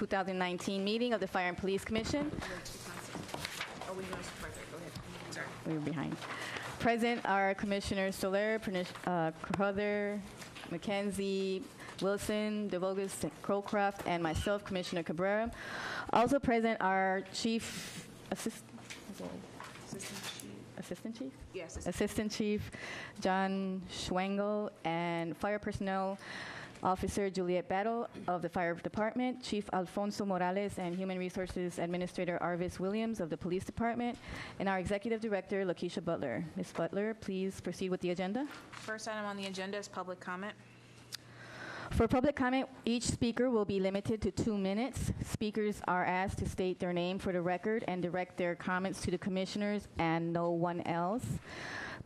2019 meeting of the Fire and Police Commission. Oh, we know supervisor. Go ahead. Sorry. We were behind. Present are Commissioners Soler, Crowther, McKenzie, Wilson, DeVogus, Crowcroft, and myself, Commissioner Cabrera. Also present are Assistant Chief? Yes. Assistant Chief John Schwengel and Fire Personnel Officer Juliet Battle of the Fire Department, Chief Alfonso Morales, and Human Resources Administrator Arvis Williams of the Police Department, and our Executive Director, Lakeisha Butler. Ms. Butler, please proceed with the agenda. First item on the agenda is public comment. For public comment, each speaker will be limited to 2 minutes. Speakers are asked to state their name for the record and direct their comments to the commissioners and no one else.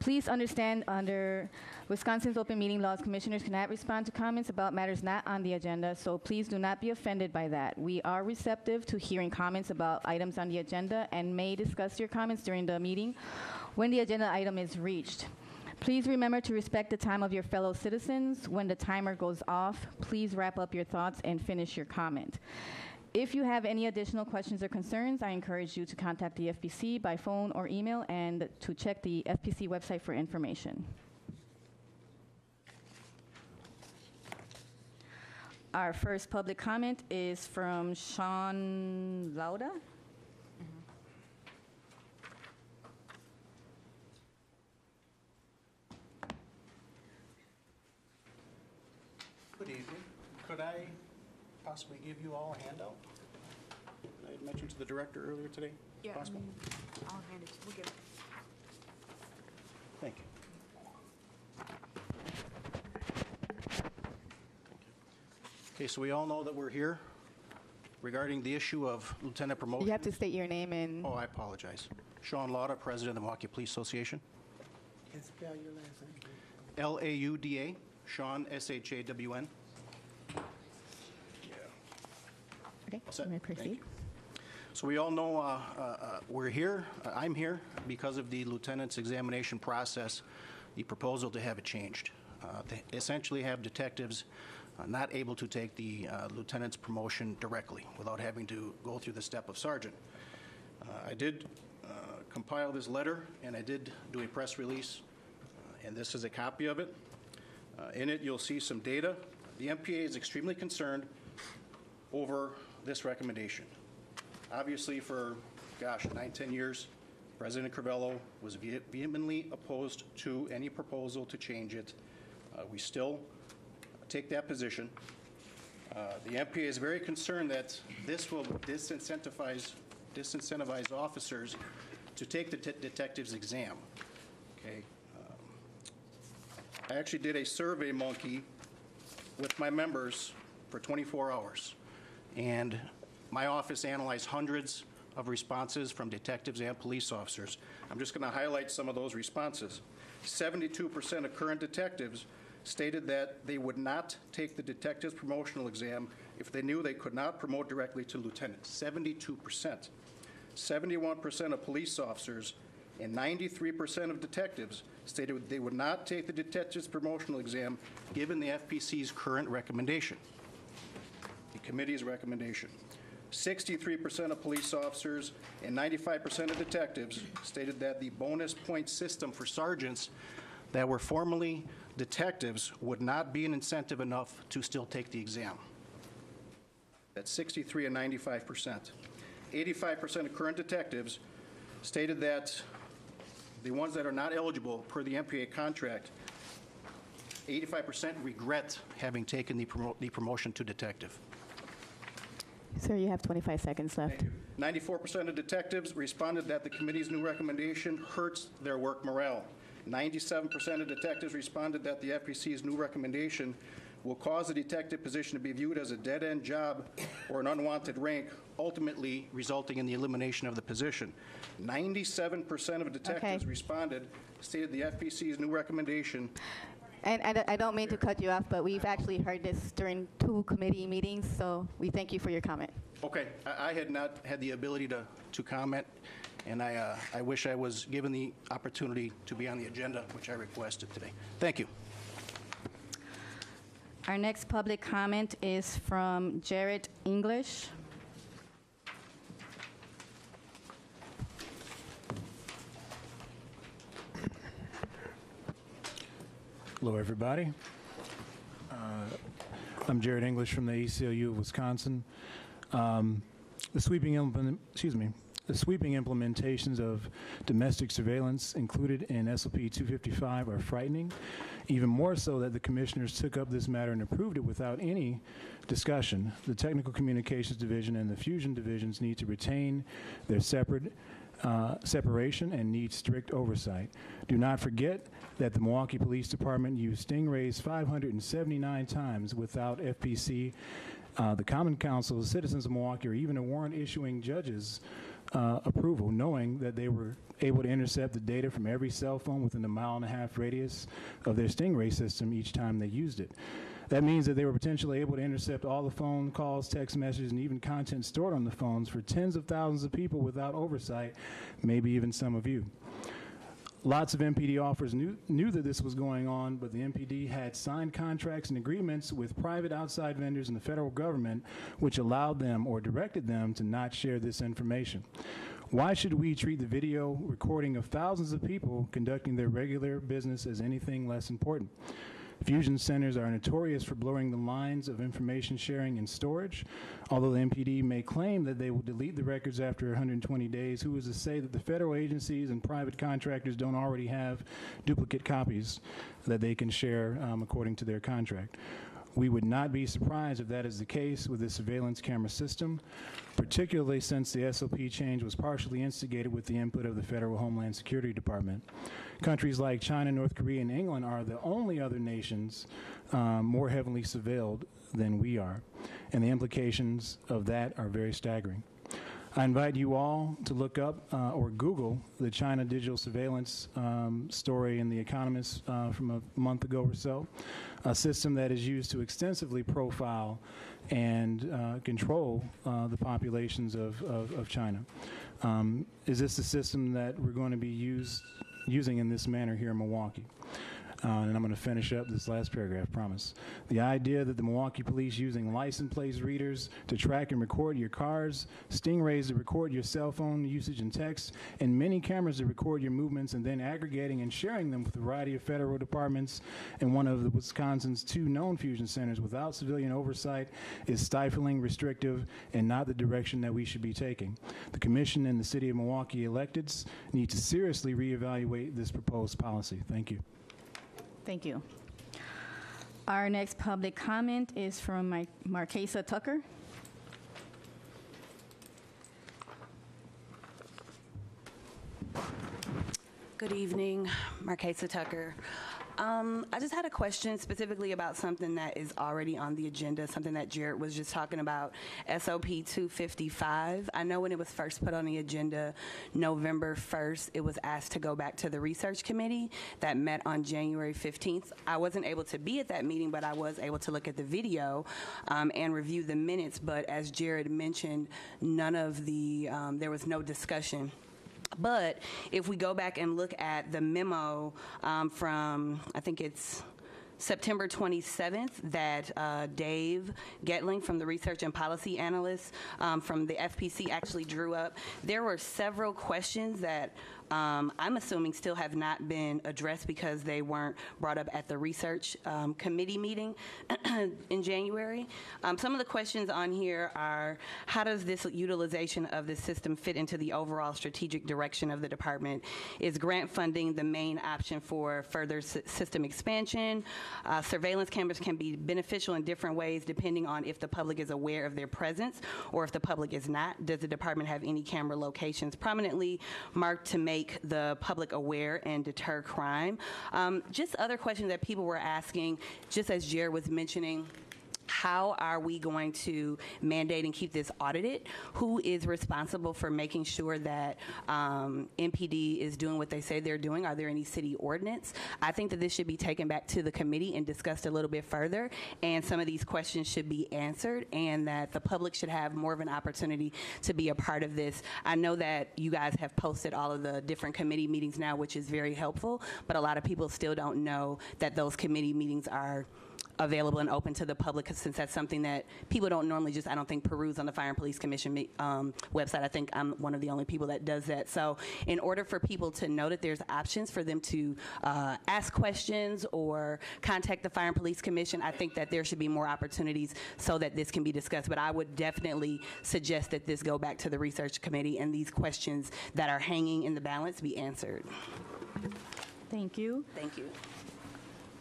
Please understand, under Wisconsin's open meeting laws, commissioners cannot respond to comments about matters not on the agenda, so please do not be offended by that. We are receptive to hearing comments about items on the agenda and may discuss your comments during the meeting when the agenda item is reached. Please remember to respect the time of your fellow citizens. When the timer goes off, please wrap up your thoughts and finish your comment. If you have any additional questions or concerns, I encourage you to contact the FPC by phone or email and to check the FPC website for information. Our first public comment is from Sean Lauda. Good evening. Could I possibly give you all a handout? I had mentioned to the director earlier today. Yeah. Possible? I'll hand it. We'll give it. Thank you. Okay, so we all know that we're here regarding the issue of lieutenant promotion. You have to state your name and... Oh, I apologize. Sean Lauda, President of the Milwaukee Police Association. And spell your last name. Lauda, Sean, S-H-A-W-N. Okay, Set. you may Thank proceed. you. So we all know we're here. I'm here because of the lieutenant's examination process, the proposal to have it changed. To essentially have detectives not able to take the lieutenant's promotion directly without having to go through the step of sergeant. I did compile this letter, and I did do a press release, and this is a copy of it. In it, you'll see some data. The MPA is extremely concerned over this recommendation. Obviously, for, 9-10 years, President Crivello was vehemently opposed to any proposal to change it. We still take that position. The MPA is very concerned that this will disincentivize officers to take the detective's exam. Okay. I actually did a survey monkey with my members for 24 hours, and my office analyzed hundreds of responses from detectives and police officers. I'm just going to highlight some of those responses. 72% of current detectives stated that they would not take the detective's promotional exam if they knew they could not promote directly to lieutenant. 72%. 71% of police officers and 93% of detectives stated they would not take the detective's promotional exam given the FPC's current recommendation, the committee's recommendation. 63% of police officers and 95% of detectives stated that the bonus point system for sergeants that were formerly detectives would not be an incentive enough to still take the exam. That's 63 and 95%. 85% of current detectives stated that the ones that are not eligible per the MPA contract, 85% regret having taken the promotion to detective. Sir, you have 25 seconds left. 94% of detectives responded that the committee's new recommendation hurts their work morale. 97% of detectives responded that the FPC's new recommendation will cause the detective position to be viewed as a dead-end job or an unwanted rank, ultimately resulting in the elimination of the position. 97% of detectives responded, stated the FPC's new recommendation. And I don't mean to cut you off, but we've actually heard this during 2 committee meetings, so we thank you for your comment. Okay. I had not had the ability to comment, and I wish I was given the opportunity to be on the agenda, which I requested today. Thank you. Our next public comment is from Jared English. Hello, everybody. I'm Jared English from the ACLU of Wisconsin. The sweeping implementations of domestic surveillance included in SOP 255 are frightening, even more so that the commissioners took up this matter and approved it without any discussion. The Technical Communications Division and the Fusion Divisions need to retain their separation and need strict oversight. Do not forget that the Milwaukee Police Department used stingrays 579 times without FPC, the Common Council, the citizens of Milwaukee, or even a warrant-issuing judge's approval, knowing that they were able to intercept the data from every cell phone within a 1.5-mile radius of their stingray system each time they used it. That means that they were potentially able to intercept all the phone calls, text messages, and even content stored on the phones for tens of thousands of people without oversight, maybe even some of you. Lots of MPD officers knew that this was going on, but the MPD had signed contracts and agreements with private outside vendors and the federal government, which allowed them or directed them to not share this information. Why should we treat the video recording of thousands of people conducting their regular business as anything less important? Fusion centers are notorious for blurring the lines of information sharing and storage. Although the MPD may claim that they will delete the records after 120 days, who is to say that the federal agencies and private contractors don't already have duplicate copies that they can share according to their contract? We would not be surprised if that is the case with the surveillance camera system, particularly since the SOP change was partially instigated with the input of the Federal Homeland Security Department. Countries like China, North Korea, and England are the only other nations more heavily surveilled than we are, and the implications of that are very staggering. I invite you all to look up or Google the China digital surveillance story in The Economist from a month ago or so, a system that is used to extensively profile and control the populations of China. Is this the system that we're going to be using in this manner here in Milwaukee? And I'm going to finish up this last paragraph, promise. The idea that the Milwaukee police using license plate readers to track and record your cars, stingrays to record your cell phone usage and text, and many cameras to record your movements, and then aggregating and sharing them with a variety of federal departments and one of the Wisconsin's 2 known fusion centers without civilian oversight is stifling, restrictive, and not the direction that we should be taking. The Commission and the City of Milwaukee electeds need to seriously reevaluate this proposed policy. Thank you. Thank you. Our next public comment is from Marquesa Tucker. Good evening, Marquesa Tucker. I just had a question specifically about something that is already on the agenda, something that Jared was just talking about, SOP 255. I know when it was first put on the agenda, November 1st, it was asked to go back to the research committee that met on January 15th. I wasn't able to be at that meeting, but I was able to look at the video and review the minutes. But as Jared mentioned, there was no discussion. But if we go back and look at the memo from, I think it's September 27th, that Dave Getling from the Research and Policy Analyst from the FPC actually drew up, there were several questions that I'm assuming still have not been addressed because they weren't brought up at the research committee meeting in January. Some of the questions on here are, how does this utilization of this system fit into the overall strategic direction of the department? Is grant funding the main option for further system expansion? Surveillance cameras can be beneficial in different ways depending on if the public is aware of their presence or if the public is not. Does the department have any camera locations prominently marked to make the public aware and deter crime? Just other questions that people were asking, just as Jared was mentioning. How are we going to mandate and keep this audited? Who is responsible for making sure that MPD is doing what they say they're doing? Are there any city ordinance? I think that this should be taken back to the committee and discussed a little bit further, and some of these questions should be answered, and that the public should have more of an opportunity to be a part of this. I know that you guys have posted all of the different committee meetings now, which is very helpful, but a lot of people still don't know that those committee meetings are available and open to the public, 'cause since that's something that people don't normally just, I don't think, peruse on the Fire and Police Commission website. I think I'm one of the only people that does that. So in order for people to know that there's options for them to ask questions or contact the Fire and Police Commission, I think that there should be more opportunities so that this can be discussed. But I would definitely suggest that this go back to the research committee and these questions that are hanging in the balance be answered. Thank you. Thank you.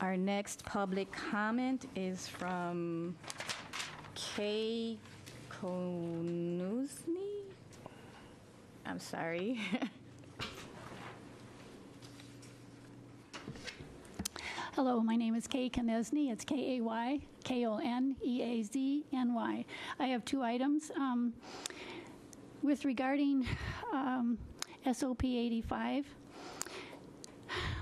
Our next public comment is from Kay Konusny. I'm sorry. Hello, my name is Kay Konusny. It's Kaykonezny. I have two items. With regarding SOP 85,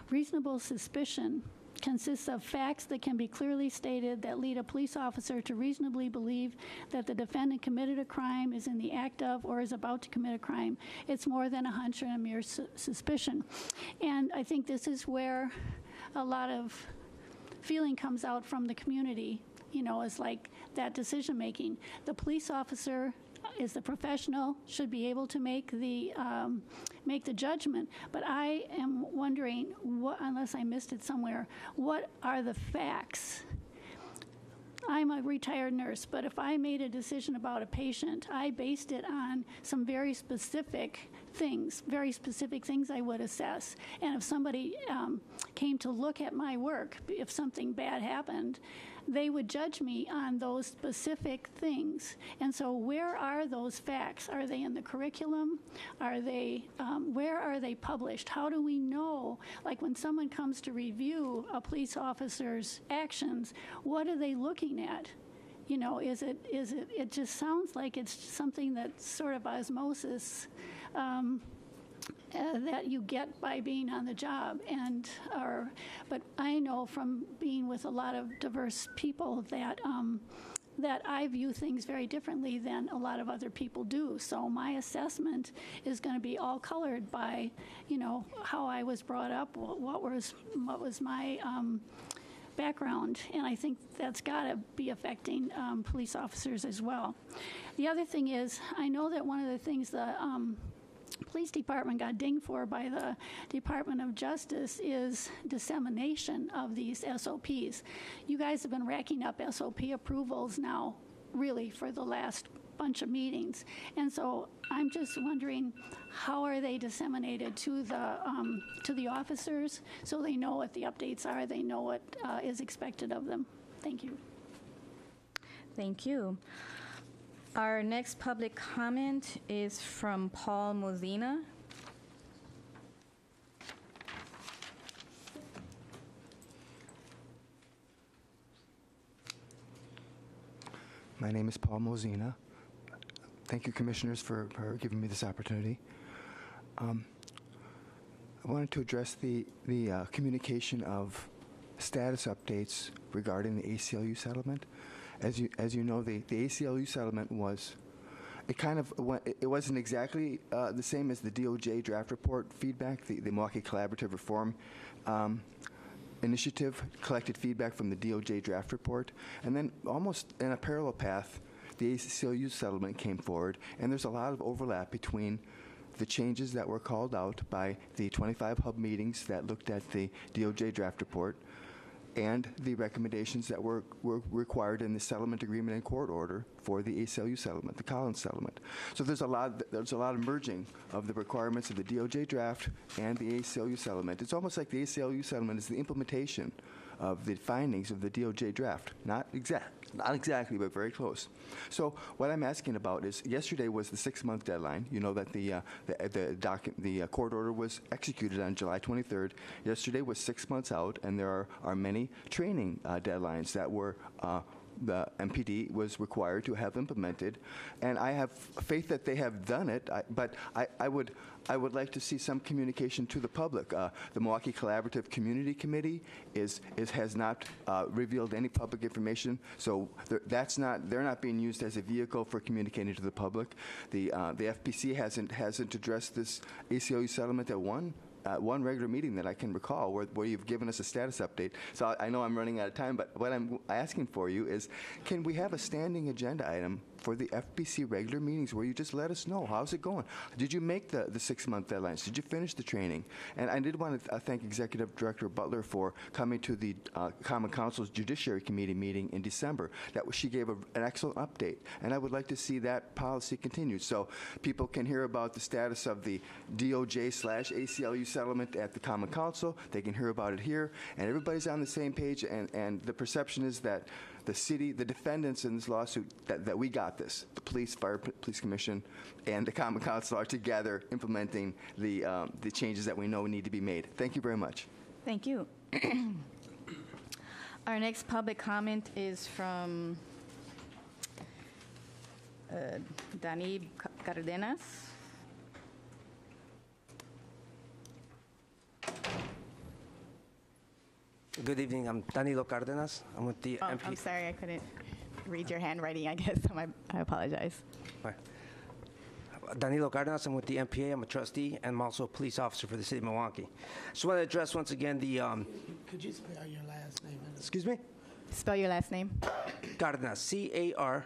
reasonable suspicion consists of facts that can be clearly stated that lead a police officer to reasonably believe that the defendant committed a crime, is in the act of, or is about to commit a crime. It's more than a hunch or a mere suspicion. And I think this is where a lot of feeling comes out from the community, you know, is like that decision making. The police officer is the professional, should be able to make the judgment. But I am wondering, what, unless I missed it somewhere, what are the facts? I'm a retired nurse, but if I made a decision about a patient, I based it on some very specific things I would assess. And if somebody came to look at my work, if something bad happened, they would judge me on those specific things. And so where are those facts? Are they in the curriculum? Are they, where are they published? How do we know, like when someone comes to review a police officer's actions, what are they looking at? You know, it just sounds like it's something that's sort of osmosis that you get by being on the job, but I know from being with a lot of diverse people that that I view things very differently than a lot of other people do. So my assessment is going to be all colored by, you know, how I was brought up, what was my background, and I think that's got to be affecting police officers as well. The other thing is, I know that one of the things the police department got dinged for by the Department of Justice is dissemination of these SOPs. You guys have been racking up SOP approvals now, really, for the last bunch of meetings. And so I'm just wondering, how are they disseminated to the officers so they know what the updates are, they know what is expected of them? Thank you. Thank you. Our next public comment is from Paul Mozina. My name is Paul Mozina. Thank you, Commissioners, for giving me this opportunity. I wanted to address the communication of status updates regarding the ACLU settlement. As you know, the ACLU settlement was, it wasn't exactly the same as the DOJ draft report feedback. The Milwaukee Collaborative Reform Initiative collected feedback from the DOJ draft report, and then almost in a parallel path, the ACLU settlement came forward, and there's a lot of overlap between the changes that were called out by the 25 hub meetings that looked at the DOJ draft report and the recommendations that were required in the settlement agreement and court order for the ACLU settlement, the Collins settlement. So there's a lot of merging of the requirements of the DOJ draft and the ACLU settlement. It's almost like the ACLU settlement is the implementation of the findings of the DOJ draft. Not exactly, but very close. So what I'm asking about is, yesterday was the 6-month deadline. You know that the court order was executed on July 23rd. Yesterday was 6 months out, and there are many training deadlines that were the MPD was required to have implemented, and I have faith that they have done it. But I would like to see some communication to the public. The Milwaukee Collaborative Community Committee has not revealed any public information, so they're not being used as a vehicle for communicating to the public. The FPC hasn't addressed this ACLU settlement at one one regular meeting that I can recall where you've given us a status update. So I know I'm running out of time, but what I'm asking for you is, can we have a standing agenda item for the FPC regular meetings where you just let us know how's it going? Did you make the 6-month deadlines? Did you finish the training? And I did want to thank Executive Director Butler for coming to the Common Council's Judiciary Committee meeting in December. She gave an excellent update, and I would like to see that policy continued so people can hear about the status of the DOJ/ACLU settlement at the Common Council. They can hear about it here, and everybody's on the same page, and the perception is that the city, the defendants in this lawsuit, that we got this. The police, fire, police commission, and the Common Council are together implementing the changes that we know need to be made. Thank you very much. Thank you. Our next public comment is from Danib Cardenas. Good evening. I'm Danilo Cardenas. I'm with the MP. I'm sorry, I couldn't read your handwriting, I guess. So I apologize. Right. Danilo Cardenas. I'm with the MPA. I'm a trustee, and I'm also a police officer for the city of Milwaukee. Just want to address once again the. Could you spell your last name? Excuse me? Spell your last name. Cardenas. Cardenas.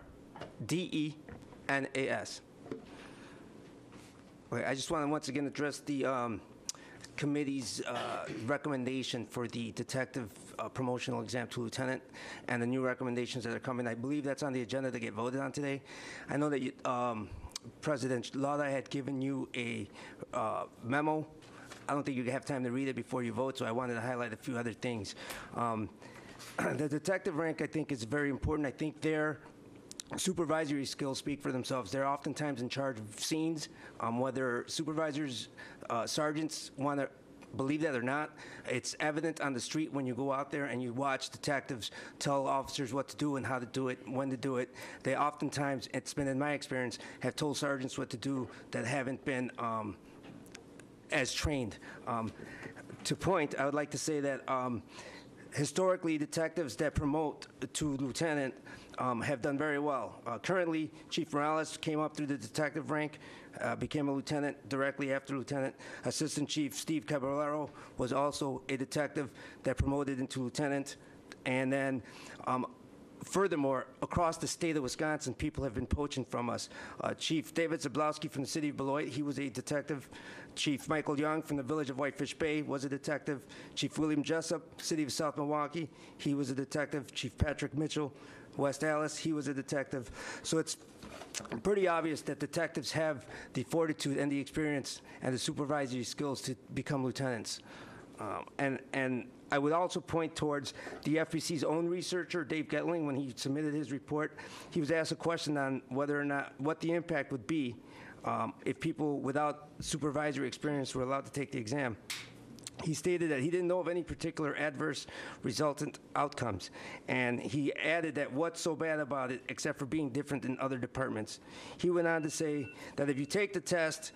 Okay, I just want to once again address the committee's recommendation for the detective promotional exam to lieutenant and the new recommendations that are coming. I believe that's on the agenda to get voted on today. I know that President Lauda had given you a memo. I don't think you have time to read it before you vote, so I wanted to highlight a few other things. The detective rank, I think, is very important. I think their supervisory skills speak for themselves. They're oftentimes in charge of scenes, whether supervisors, sergeants want to believe that or not. It's evident on the street when you go out there and you watch detectives tell officers what to do and how to do it, when to do it. They oftentimes, it's been in my experience, have told sergeants what to do that haven't been as trained. To point, I would like to say that historically, detectives that promote to lieutenant have done very well. Currently, Chief Morales came up through the detective rank, became a lieutenant directly after lieutenant. Assistant Chief Steve Caballero was also a detective that promoted into lieutenant. And then furthermore, across the state of Wisconsin, people have been poaching from us. Chief David Zablowski from the city of Beloit, he was a detective. Chief Michael Young from the village of Whitefish Bay was a detective. Chief William Jessup, city of South Milwaukee, he was a detective. Chief Patrick Mitchell, West Allis, he was a detective. So it's pretty obvious that detectives have the fortitude and the experience and the supervisory skills to become lieutenants. And I would also point towards the FPC's own researcher, Dave Getling, when he submitted his report. He was asked a question on whether or not, what the impact would be if people without supervisory experience were allowed to take the exam. He stated that he didn't know of any particular adverse resultant outcomes. And he added that what's so bad about it, except for being different than other departments. He went on to say that if you take the test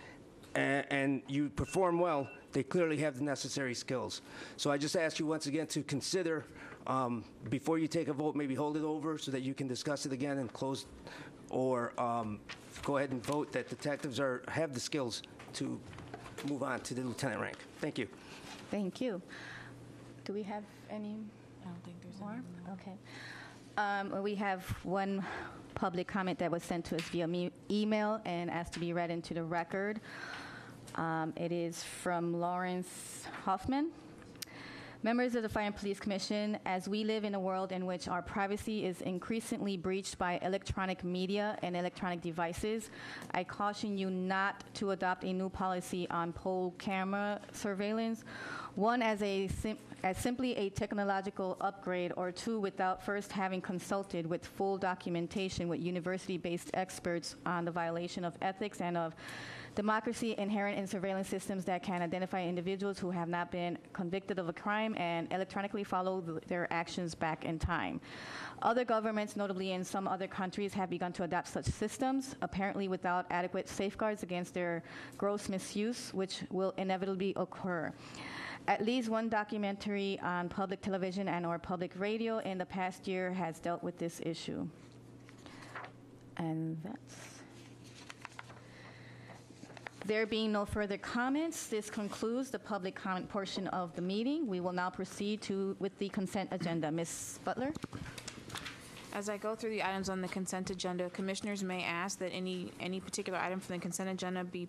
and you perform well, they clearly have the necessary skills. So I just ask you once again to consider, before you take a vote, maybe hold it over so that you can discuss it again and close, or go ahead and vote that detectives have the skills to move on to the lieutenant rank. Thank you. Thank you. Do we have any I don't think there's more? any. Okay. We have one public comment that was sent to us via email and asked to be read into the record. It is from Lawrence Hoffman. Members of the Fire and Police Commission, as we live in a world in which our privacy is increasingly breached by electronic media and electronic devices, I caution you not to adopt a new policy on poll camera surveillance, one as simply a technological upgrade, or two, without first having consulted with full documentation with university-based experts on the violation of ethics and of democracy inherent in surveillance systems that can identify individuals who have not been convicted of a crime and electronically follow their actions back in time. Other governments, notably in some other countries, have begun to adopt such systems, apparently without adequate safeguards against their gross misuse, which will inevitably occur. At least one documentary on public television and/or public radio in the past year has dealt with this issue. And There being no further comments, this concludes the public comment portion of the meeting. We will now proceed with the consent agenda. Ms. Butler? As I go through the items on the consent agenda, commissioners may ask that any particular item from the consent agenda be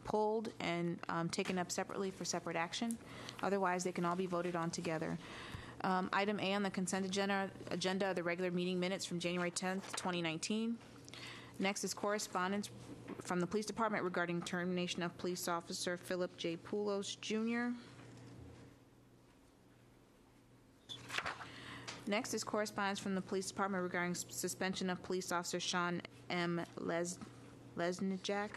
pulled and taken up separately for separate action. Otherwise, they can all be voted on together. Item A on the consent agenda are the regular meeting minutes from January 10th, 2019. Next is correspondence from the Police Department regarding termination of Police Officer Philip J. Poulos, Jr. Next is correspondence from the Police Department regarding suspension of Police Officer Sean M. Lesnijak.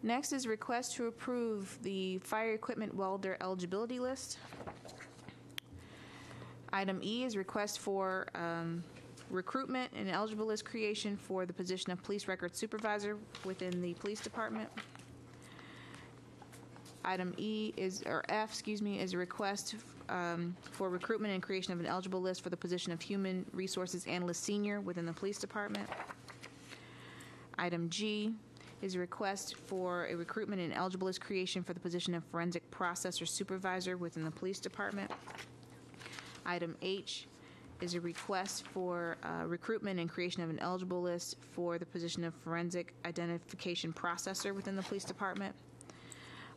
Next is request to approve the fire equipment welder eligibility list. Item E is request for recruitment and eligible list creation for the position of police record supervisor within the police department. Item F, is a request for recruitment and creation of an eligible list for the position of human resources analyst senior within the police department. Item G is a request for a recruitment and eligible list creation for the position of forensic processor supervisor within the police department. Item H is a request for recruitment and creation of an eligible list for the position of forensic identification processor within the police department.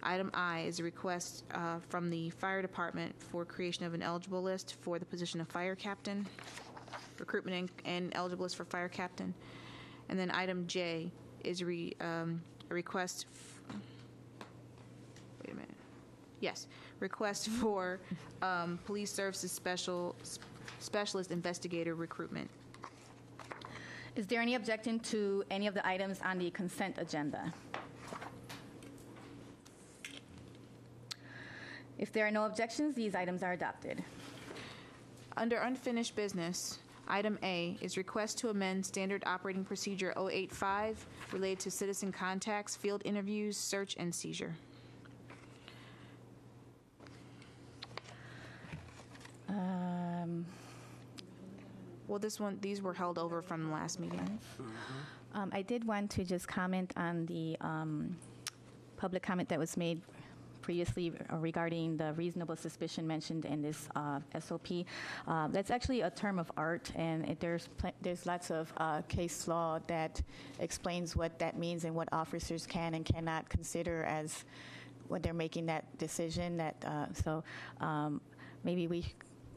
Item I is a request from the fire department for creation of an eligible list for the position of fire captain, recruitment and eligible list for fire captain. And then item J is a request, request for police services specialist investigator recruitment. Is there any objection to any of the items on the consent agenda? If there are no objections, these items are adopted. Under unfinished business, item A is request to amend Standard Operating Procedure 085 related to citizen contacts, field interviews, search, and seizure. Well, these were held over from the last meeting. I did want to just comment on the public comment that was made previously regarding the reasonable suspicion mentioned in this SOP. That's actually a term of art, and there's lots of case law that explains what that means and what officers can and cannot consider as when they're making that decision. So maybe we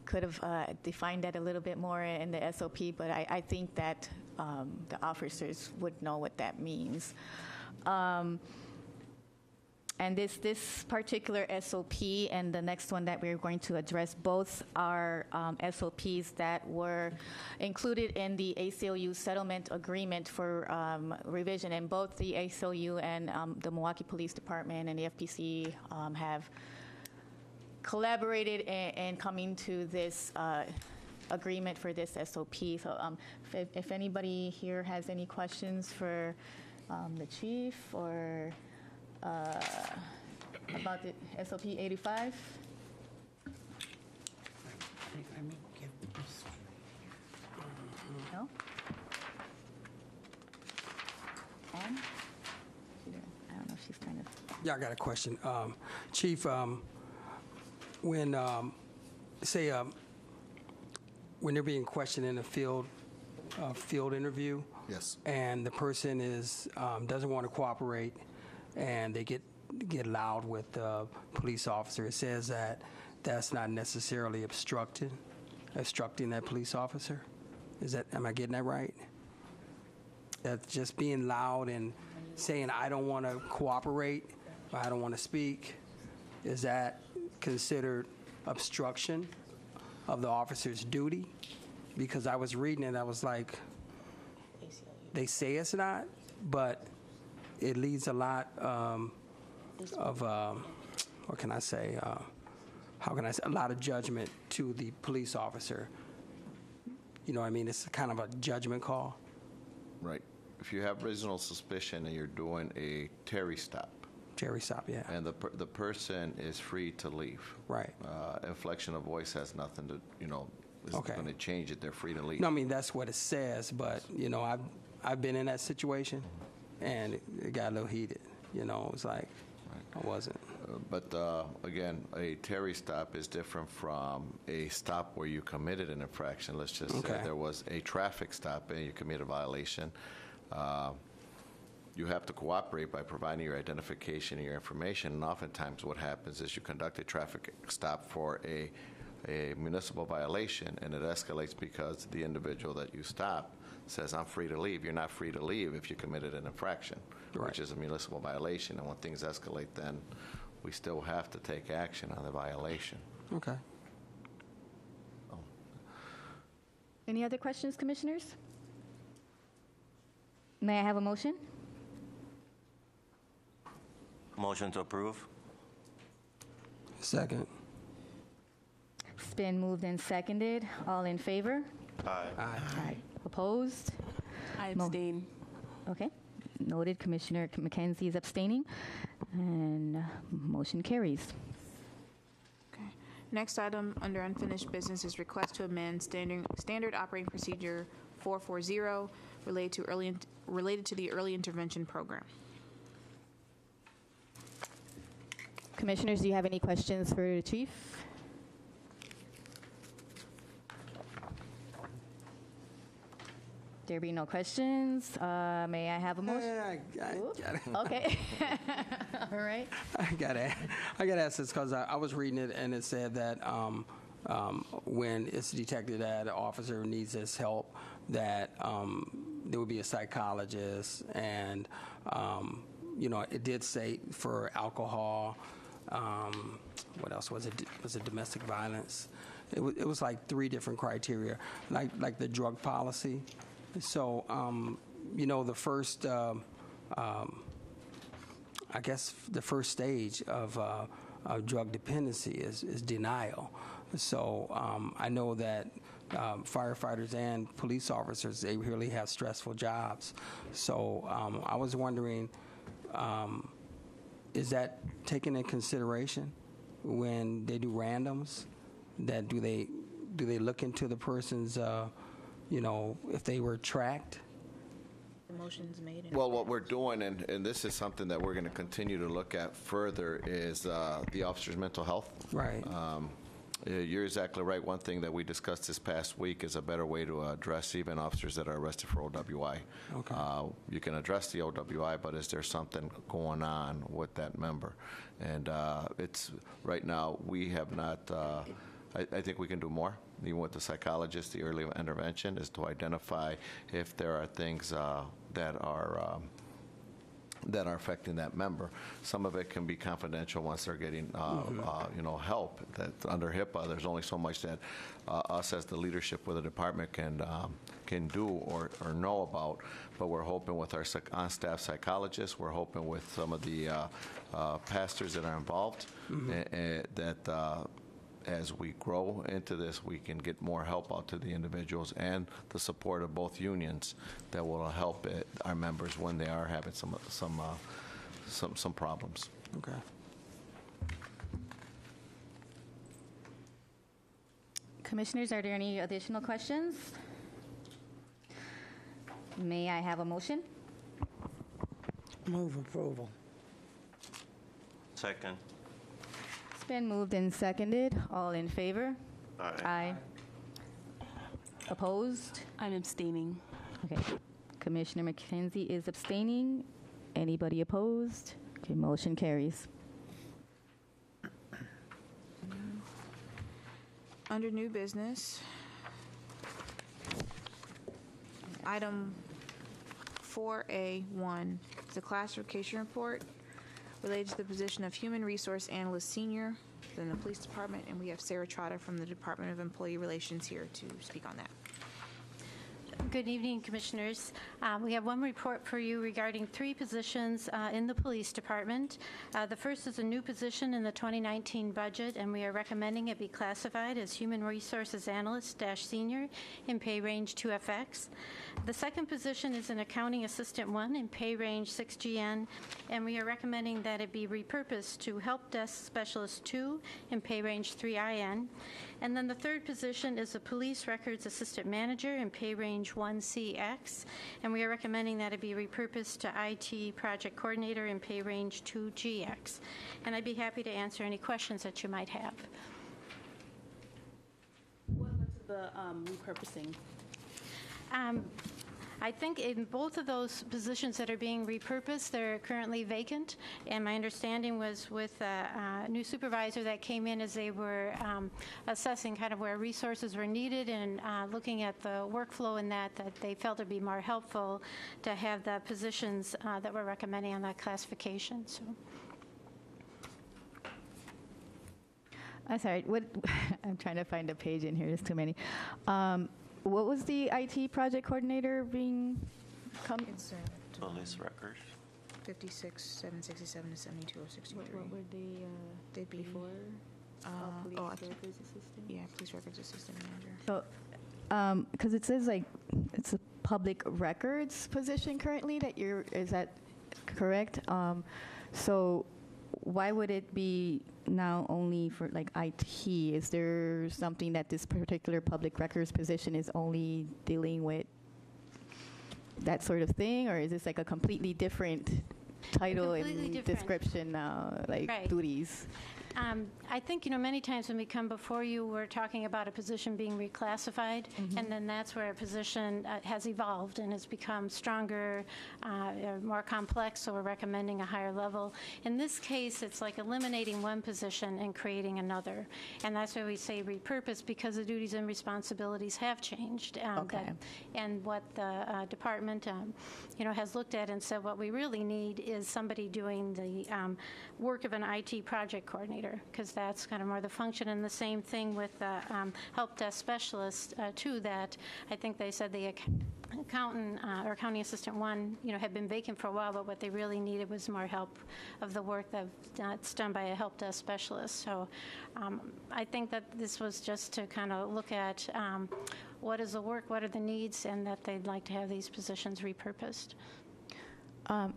could have defined that a little bit more in the SOP, but I think that the officers would know what that means. And this particular SOP and the next one that we're going to address both are SOPs that were included in the ACLU settlement agreement for revision. And both the ACLU and the Milwaukee Police Department and the FPC have collaborated in coming to this agreement for this SOP. So if anybody here has any questions for the chief or about the SOP 85? No? Ann? I don't know if she's kind of... Yeah, I got a question. Chief, when, when they're being questioned in a field interview, Yes. and the person doesn't want to cooperate, and they get loud with the police officer, it says that that's not necessarily obstructing that police officer. Am I getting that right? That's just being loud and saying, I don't want to cooperate, or I don't want to speak. Is that considered obstruction of the officer's duty? Because I was reading it, I was like, they say it's not, but it leaves a lot of, what can I say? A lot of judgment to the police officer. You know what I mean? It's kind of a judgment call. Right. If you have reasonable suspicion and you're doing a Terry stop. Terry stop, yeah. And the person is free to leave. Right. Inflection of voice has nothing to, isn't going to change it. They're free to leave. No, I mean, that's what it says, but, I've been in that situation, and it got a little heated. You know, it's like I wasn't. But again, a Terry stop is different from a stop where you committed an infraction. Let's just say there was a traffic stop and you committed a violation. You have to cooperate by providing your identification and your information. And oftentimes what happens is you conduct a traffic stop for a municipal violation, and it escalates because the individual that you stop says, I'm free to leave. You're not free to leave if you committed an infraction, which is a municipal violation. And when things escalate, then we still have to take action on the violation. Okay. Any other questions, commissioners? May I have a motion? Motion to approve. Second. It's been moved and seconded. All in favor? Aye. Aye. Opposed? I Mo- abstain. Okay. Noted. Commissioner McKenzie is abstaining, and motion carries. Okay. Next item under unfinished business is request to amend standard operating procedure 440 related to the early intervention program. Commissioners, do you have any questions for the chief? There be no questions. May I have a motion? Okay. All right. I gotta ask this because I was reading it and it said that when it's detected that an officer needs this help, that there would be a psychologist, and it did say for alcohol. What else was it? Was it domestic violence? It was like 3 different criteria, like the drug policy. So, the first, I guess the first stage of drug dependency is denial. So I know that firefighters and police officers, they really have stressful jobs. So I was wondering, is that taken in consideration when they do randoms? That do they look into the person's if they were tracked? The motion's made. Well, what we're doing, and this is something that we're going to continue to look at further, is the officer's mental health. Right. You're exactly right. One thing that we discussed this past week is a better way to address even officers that are arrested for OWI. Okay. You can address the OWI, but is there something going on with that member? And it's right now we have not. I think we can do more, even with the psychologist. The early intervention is to identify if there are things that are affecting that member. Some of it can be confidential once they're getting help. That under HIPAA, there's only so much that us as the leadership with the department can do or know about. But we're hoping with our on-staff psychologists, we're hoping with some of the pastors that are involved, that as we grow into this, we can get more help out to the individuals and the support of both unions that will help our members when they are having some problems. Okay. Commissioners, are there any additional questions? May I have a motion? Move approval. Second. It's been moved and seconded. All in favor? Aye. Aye. Opposed? I'm abstaining. Okay. Commissioner McKenzie is abstaining. Anybody opposed? Okay, motion carries. Under new business, item 4A1 is a classification report related to the position of Human Resource Analyst Senior within the Police Department, and we have Sarah Trotter from the Department of Employee Relations here to speak on that. Good evening, Commissioners. We have one report for you regarding 3 positions in the Police Department. The first is a new position in the 2019 budget, and we are recommending it be classified as Human Resources Analyst-Senior in pay range 2FX. The second position is an Accounting Assistant 1 in pay range 6GN, and we are recommending that it be repurposed to Help Desk Specialist 2 in pay range 3IN. And then the third position is a Police Records Assistant Manager in pay range F1CX, and we are recommending that it be repurposed to IT project coordinator in pay range 2GX. And I'd be happy to answer any questions that you might have. What led to the repurposing? I think in both of those positions that are being repurposed, they're currently vacant. And my understanding was with a new supervisor that came in as they were assessing kind of where resources were needed and looking at the workflow and that they felt it'd be more helpful to have the positions that we're recommending on that classification. So. I'm sorry. I'm trying to find a page in here. There's too many. What was the IT project coordinator being? Police records. 56, 767 to 72,063. What were They'd be before? police records assistant manager. So, because it says like it's a public records position currently that is that correct? So why would it be now only for like IT? Is there something that this particular public records position is only dealing with that sort of thing, or is this like a completely different title and description now, like duties? I think, many times when we come before you, we're talking about a position being reclassified, and then that's where a position has evolved and has become stronger, more complex, so we're recommending a higher level. In this case, it's like eliminating one position and creating another, and that's why we say repurpose, because the duties and responsibilities have changed. And what the department, has looked at and said what we really need is somebody doing the work of an IT project coordinator, because that's kind of more the function. And the same thing with the help desk specialist, too, that I think they said the accountant or accounting assistant one, had been vacant for a while, but what they really needed was more help of the work that's done by a help desk specialist. So I think that this was just to kind of look at what is the work, what are the needs, and that they'd like to have these positions repurposed.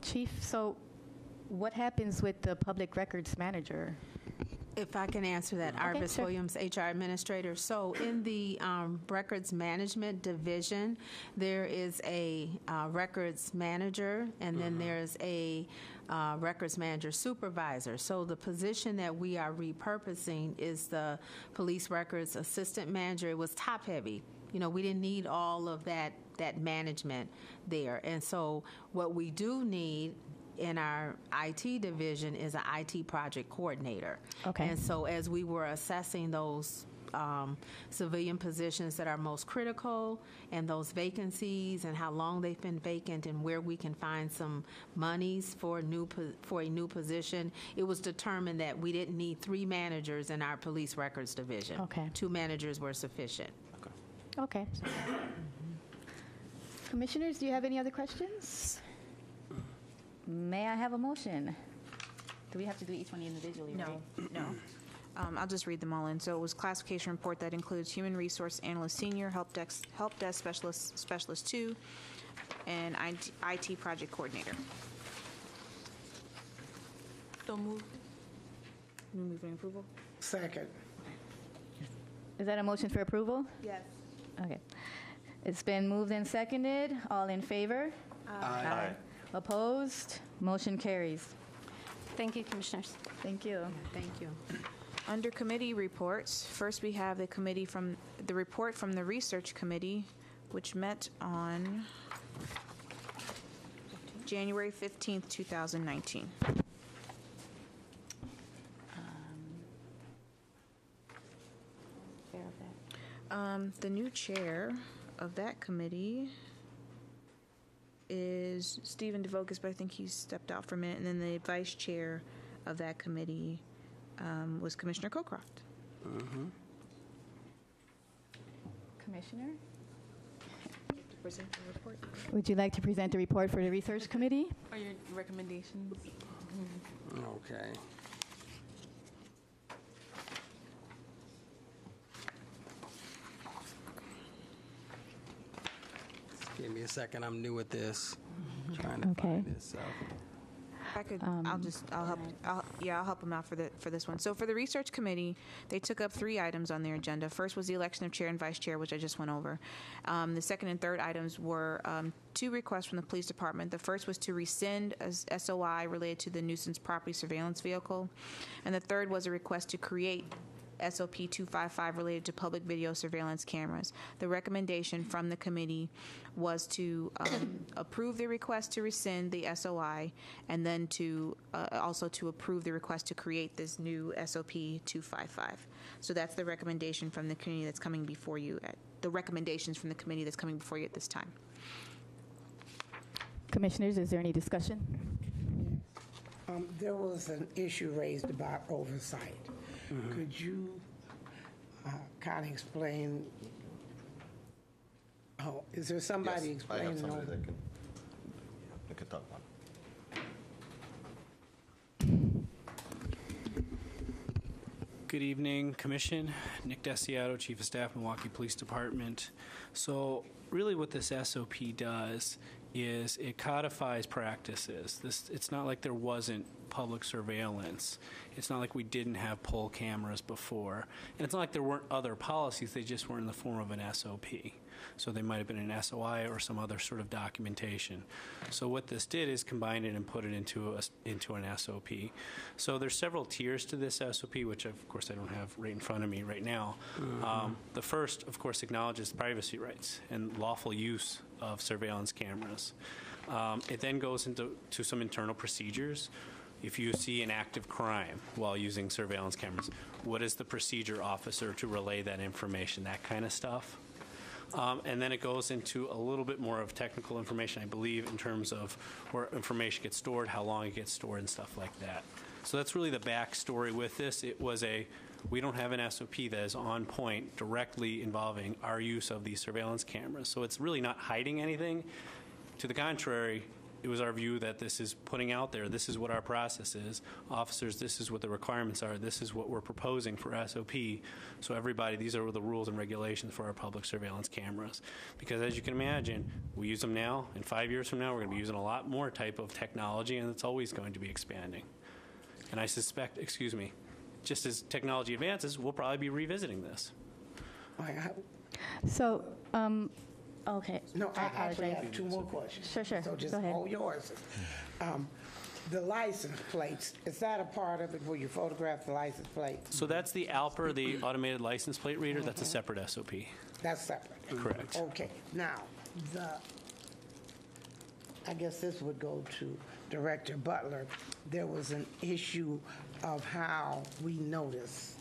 Chief, so what happens with the public records manager? If I can answer that, Arvis Williams, HR Administrator. So in the Records Management Division, there is a Records Manager, and then there's a Records Manager Supervisor. So the position that we are repurposing is the Police Records Assistant Manager. It was top-heavy. We didn't need all of that management there. And so what we do need in our IT division is an IT project coordinator. Okay. And so as we were assessing those civilian positions that are most critical and those vacancies and how long they've been vacant and where we can find some monies for a new position, it was determined that we didn't need 3 managers in our police records division. Okay. 2 managers were sufficient. Okay. Commissioners, do you have any other questions? May I have a motion? Do we have to do each one individually? No, right? no. I'll just read them all in. So it was classification report that includes human resource analyst senior, help desk specialist 2, and IT project coordinator. So moved. Moving approval. Second. Is that a motion for approval? Yes. Okay. It's been moved and seconded. All in favor? Aye. Opposed? Motion carries. Thank you, Commissioners. Thank you. Thank you. Under committee reports, first we have the report from the Research Committee, which met on January 15th, 2019. The new chair of that committee is Stephen DeVocus, but I think he stepped out for a minute. And then the vice chair of that committee was Commissioner Cocroft. Commissioner? Present the report. Would you like to present the report for the Research Committee? Or your recommendations? Okay. Give me a second. I'm new at this. Trying to find this out. I'll help them out for this one. So for the research committee, they took up 3 items on their agenda. First was the election of chair and vice chair, which I just went over. The second and third items were 2 requests from the police department. The first was to rescind a SOI related to the nuisance property surveillance vehicle, and the third was a request to create SOP 255 related to public video surveillance cameras. The recommendation from the committee was to approve the request to rescind the SOI, and then to also to approve the request to create this new SOP 255. So that's the recommendation from the committee that's coming before you. The recommendations from the committee that's coming before you at this time. Commissioners, is there any discussion? There was an issue raised about oversight. Could you kind of explain? Oh, is there somebody explaining? I have somebody that can talk about it. Good evening, Commission. Nick Desiato, Chief of Staff, Milwaukee Police Department. So really what this SOP does is it codifies practices. It's not like there wasn't public surveillance. It's not like we didn't have poll cameras before. And it's not like there weren't other policies, they just weren't in the form of an SOP. So they might have been an SOI or some other sort of documentation. So what this did is combine it and put it into an SOP. So there's several tiers to this SOP, which of course I don't have right in front of me right now. The first, of course, acknowledges privacy rights and lawful use of surveillance cameras. It then goes into some internal procedures. If you see an active crime while using surveillance cameras, what is the procedure officer to relay that information, that kind of stuff? And then it goes into a little bit more of technical information, I believe, in terms of where information gets stored, how long it gets stored, and stuff like that. So that's really the backstory with this. It was we don't have an SOP that is on point directly involving our use of these surveillance cameras. So it's really not hiding anything. To the contrary, it was our view that this is putting out there, this is what our process is. Officers, this is what the requirements are. This is what we're proposing for SOP. So everybody, these are the rules and regulations for our public surveillance cameras. Because as you can imagine, we use them now, and 5 years from now, we're going to be using a lot more type of technology, and it's always going to be expanding. And I suspect, just as technology advances, we'll probably be revisiting this. So, okay. No, I actually have 2 more questions. Sure. So just go ahead. hold yours. The license plates, is that a part of it where you photograph the license plates? So that's the ALPR, the automated license plate reader. That's a separate SOP. That's separate? Correct. Okay. Now, I guess this would go to Director Butler. There was an issue of how we notice.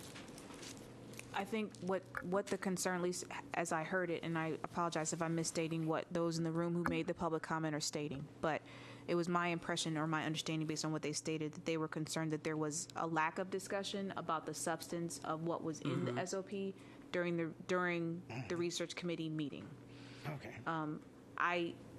I think what the concern, at least as I heard it, and I apologize if I'm misstating what those in the room who made the public comment are stating, but it was my impression or my understanding based on what they stated that they were concerned that there was a lack of discussion about the substance of what was in the SOP during the research committee meeting. Okay.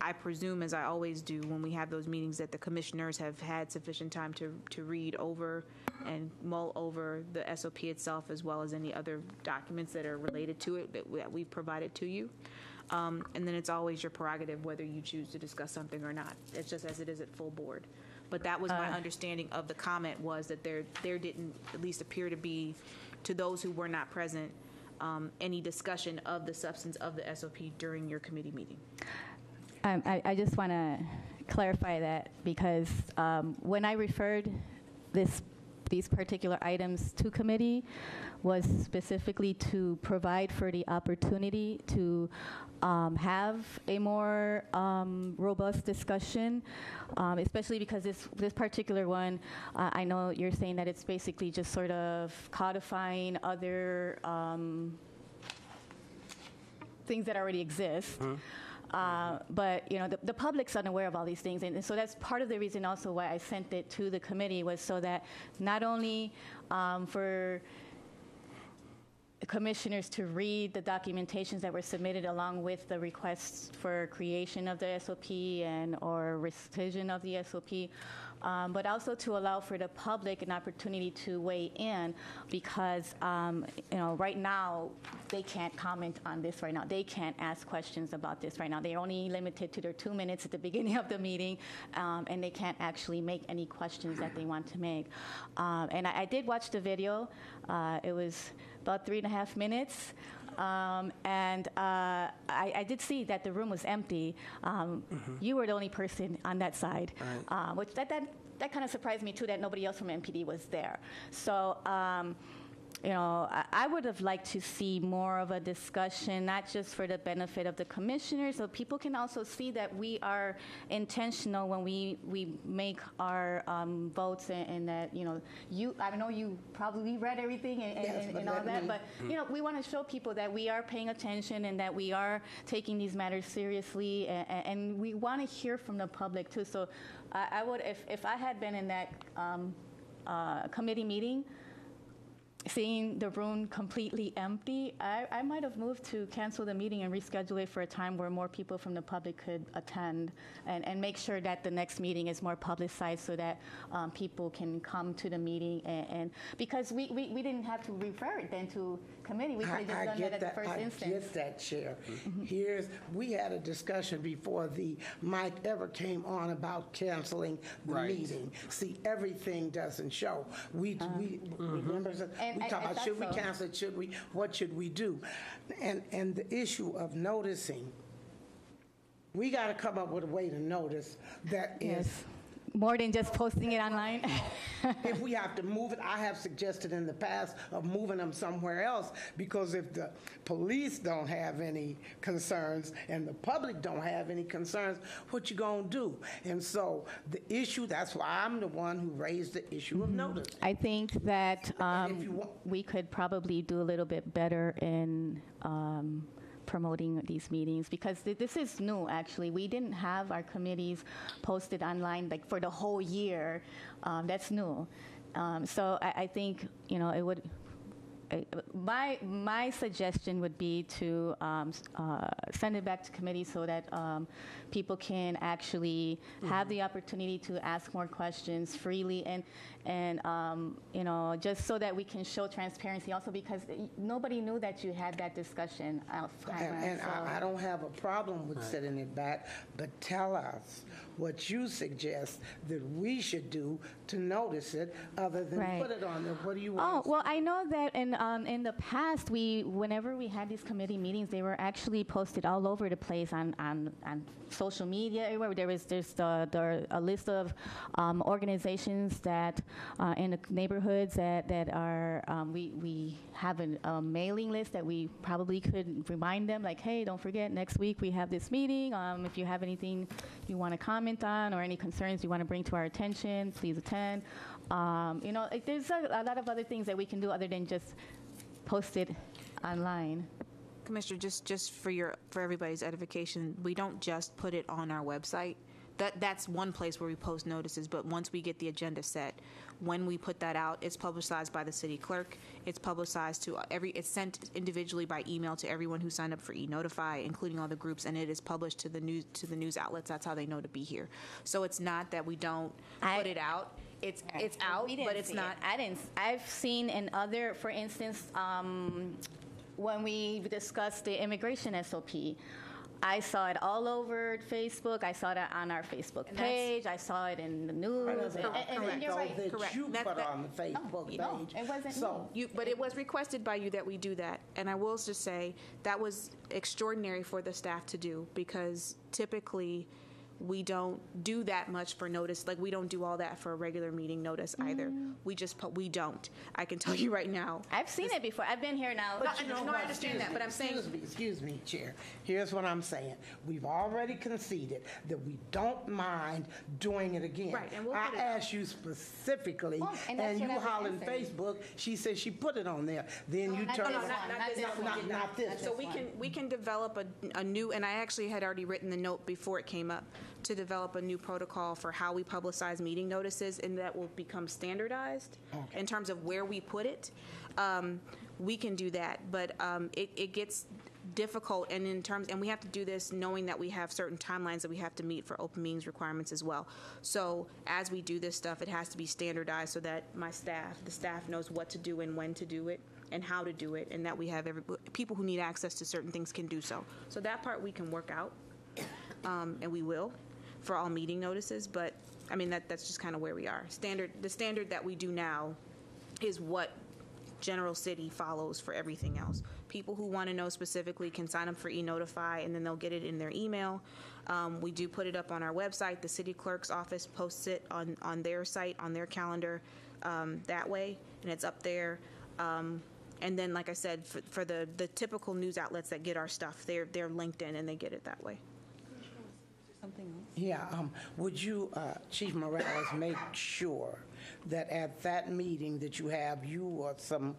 I presume, as I always do when we have those meetings, that the commissioners have had sufficient time to read over and mull over the SOP itself, as well as any other documents that are related to it that we've provided to you. And then it's always your prerogative whether you choose to discuss something or not. It's just as it is at full board. But that was my understanding of the comment, was that there didn't at least appear to be, to those who were not present, any discussion of the substance of the SOP during your committee meeting. I just want to clarify that, because when I referred these particular items to committee was specifically to provide for the opportunity to have a more robust discussion, especially because this particular one, I know you're saying that it's basically just sort of codifying other things that already exist. But the public's unaware of all these things, and so that's part of the reason also why I sent it to the committee, was so that not only for commissioners to read the documentations that were submitted along with the requests for creation of the SOP or rescission of the SOP, but also to allow for the public an opportunity to weigh in, because right now they can't comment on this right now. They can't ask questions about this right now. They're only limited to their 2 minutes at the beginning of the meeting, and they can't actually make any questions that they want to make. And I did watch the video. It was about 3.5 minutes. And I did see that the room was empty. You were the only person on that side, Right. which that kind of surprised me too, that nobody else from MPD was there. So I would have liked to see more of a discussion, not just for the benefit of the commissioners, so people can also see that we are intentional when we make our votes, and that, I know you probably read everything and all that, but, we want to show people that we are paying attention and that we are taking these matters seriously, and we want to hear from the public too. So I would, if I had been in that committee meeting, seeing the room completely empty, I might have moved to cancel the meeting and reschedule it for a time where more people from the public could attend, and make sure that the next meeting is more publicized so that people can come to the meeting. And because we didn't have to refer it then to committee, we could have just done that at the first instance. I get that, Chair. We had a discussion before the mic ever came on about canceling the meeting. See, everything doesn't show. We remember. We talk about, should we cancel it, what should we do? And the issue of noticing, we got to come up with a way to notice that is more than just posting it online. If we have to move it, I have suggested in the past of moving them somewhere else, because if the police don't have any concerns and the public don't have any concerns, what you gonna do? And so the issue, that's why I'm the one who raised the issue of notice. I think that we could probably do a little bit better in promoting these meetings, because this is new, actually. We didn't have our committees posted online like for the whole year. That's new. So I think, it would, my suggestion would be to send it back to committee so that people can actually have the opportunity to ask more questions freely, and just so that we can show transparency also, because nobody knew that you had that discussion outside. I don't have a problem with setting it back, but tell us what you suggest that we should do to notice it, other than put it on there. What do you want? Oh, well, I know that in the past, whenever we had these committee meetings, they were actually posted all over the place on social media, everywhere. There's a list of organizations that in the neighborhoods that are, we have a mailing list that we probably could remind them, like, hey, don't forget, next week we have this meeting. If you have anything you want to comment on or any concerns you want to bring to our attention, please attend. There's a lot of other things that we can do other than just post it online. Commissioner, just for everybody's edification, we don't just put it on our website. That's one place where we post notices, but once we get the agenda set, when we put that out, it's publicized by the city clerk. It's publicized to it's sent individually by email to everyone who signed up for e-Notify, including all the groups, and it is published to the news outlets. That's how they know to be here. So it's not that we don't put it out. It's out, but it's not. I've seen in other, for instance, when we discussed the immigration SOP, I saw it all over Facebook. I saw it on our Facebook page. I saw it in the news. And you're right. Correct. You put on the Facebook page. No, it wasn't me. But it was requested by you that we do that. And I will just say that was extraordinary for the staff to do, because typically we don't do that much for notice. Like, we don't do all that for a regular meeting notice either. We don't. I can tell you right now. I've seen it before. I've been here now. No, I understand that, but I'm saying. Excuse me, Chair. Here's what I'm saying. We've already conceded that we don't mind doing it again. Right, and we'll I put it out. asked you specifically, and you hollering Facebook. She said she put it on there. Then you turn around. Not this. So we can develop a new, and I actually had already written the note before it came up, to develop a new protocol for how we publicize meeting notices, and that will become standardized in terms of where we put it. We can do that, but it gets difficult, and we have to do this knowing that we have certain timelines that we have to meet for open meetings requirements as well. So as we do this stuff, it has to be standardized so that the staff knows what to do and when to do it and how to do it, and that we have people who need access to certain things can do so. So that part we can work out, and we will for all meeting notices. But I mean that's just kind of where we are. The standard that we do now is what General City follows for everything else. People who want to know specifically can sign up for e-notify, and then they'll get it in their email. We do put it up on our website. The city clerk's office posts it on their site, on their calendar that way, and it's up there. And then, like I said, for the typical news outlets that get our stuff, they're linked in and they get it that way. Something else? Yeah, would you, Chief Morales, make sure that at that meeting that you have, you or some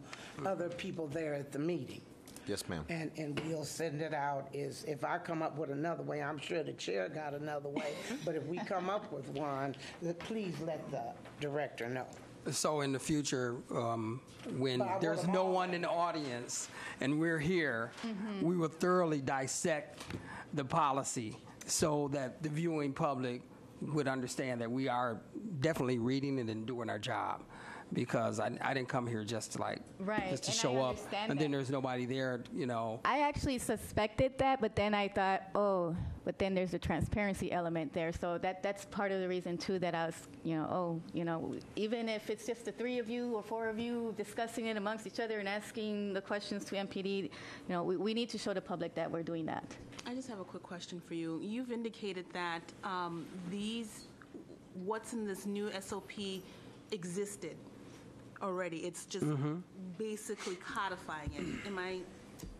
other people there at the meeting? Yes, ma'am. And we'll send it out. If I come up with another way, I'm sure the chair got another way, but if we come up with one, please let the director know. So in the future, when there's no one in the audience and we're here, we will thoroughly dissect the policy so that the viewing public would understand that we are definitely reading it and doing our job. Because I didn't come here just to just to show up, and then there's nobody there, you know. I actually suspected that, but then I thought, but then there's a transparency element there. So that's part of the reason too that I was, even if it's just the 3 of you or 4 of you discussing it amongst each other and asking the questions to MPD, we need to show the public that we're doing that. I just have a quick question for you. You've indicated that what's in this new SOP existed already. It's just basically codifying it. Am I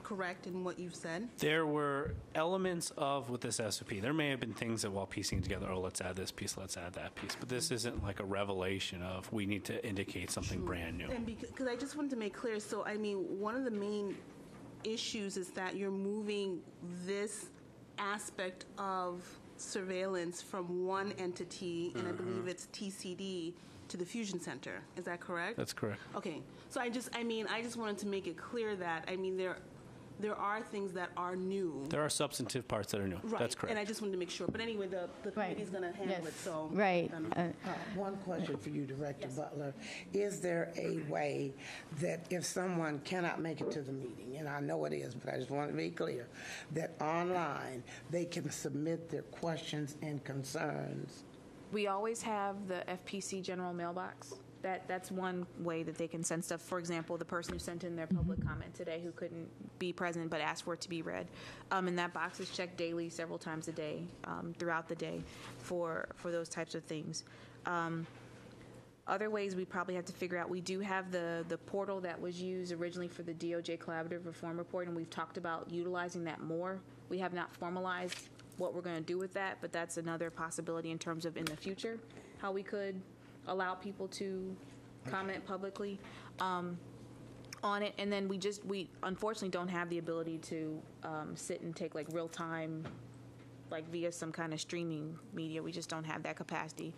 correct in what you've said? There were elements with this SOP. There may have been things that while piecing together, let's add this piece, let's add that piece. But this isn't like a revelation of we need to indicate something brand new. And because I just wanted to make clear, so I mean, one of the main issues is that you're moving this aspect of surveillance from one entity, and I believe it's TCD, to the Fusion Center. Is that correct? That's correct. Okay. So I just wanted to make it clear that, there are things that are new. There are substantive parts that are new. Right. That's correct. And I just wanted to make sure. But anyway, the committee's going to handle it. So Right. One question for you, Director Butler. Is there a way that if someone cannot make it to the meeting, and I know it is, but I just want to be clear, that online they can submit their questions and concerns? We always have the FPC general mailbox. That's one way that they can send stuff. For example, the person who sent in their public comment today who couldn't be present but asked for it to be read. And that box is checked daily, several times a day, throughout the day for those types of things. Other ways we probably have to figure out, we do have the portal that was used originally for the DOJ Collaborative Reform Report, and we've talked about utilizing that more. We have not formalized what we're going to do with that, but that's another possibility in terms of in the future, how we could allow people to comment publicly on it. And then we unfortunately don't have the ability to sit and take like real time, like via some kind of streaming media. We just don't have that capacity.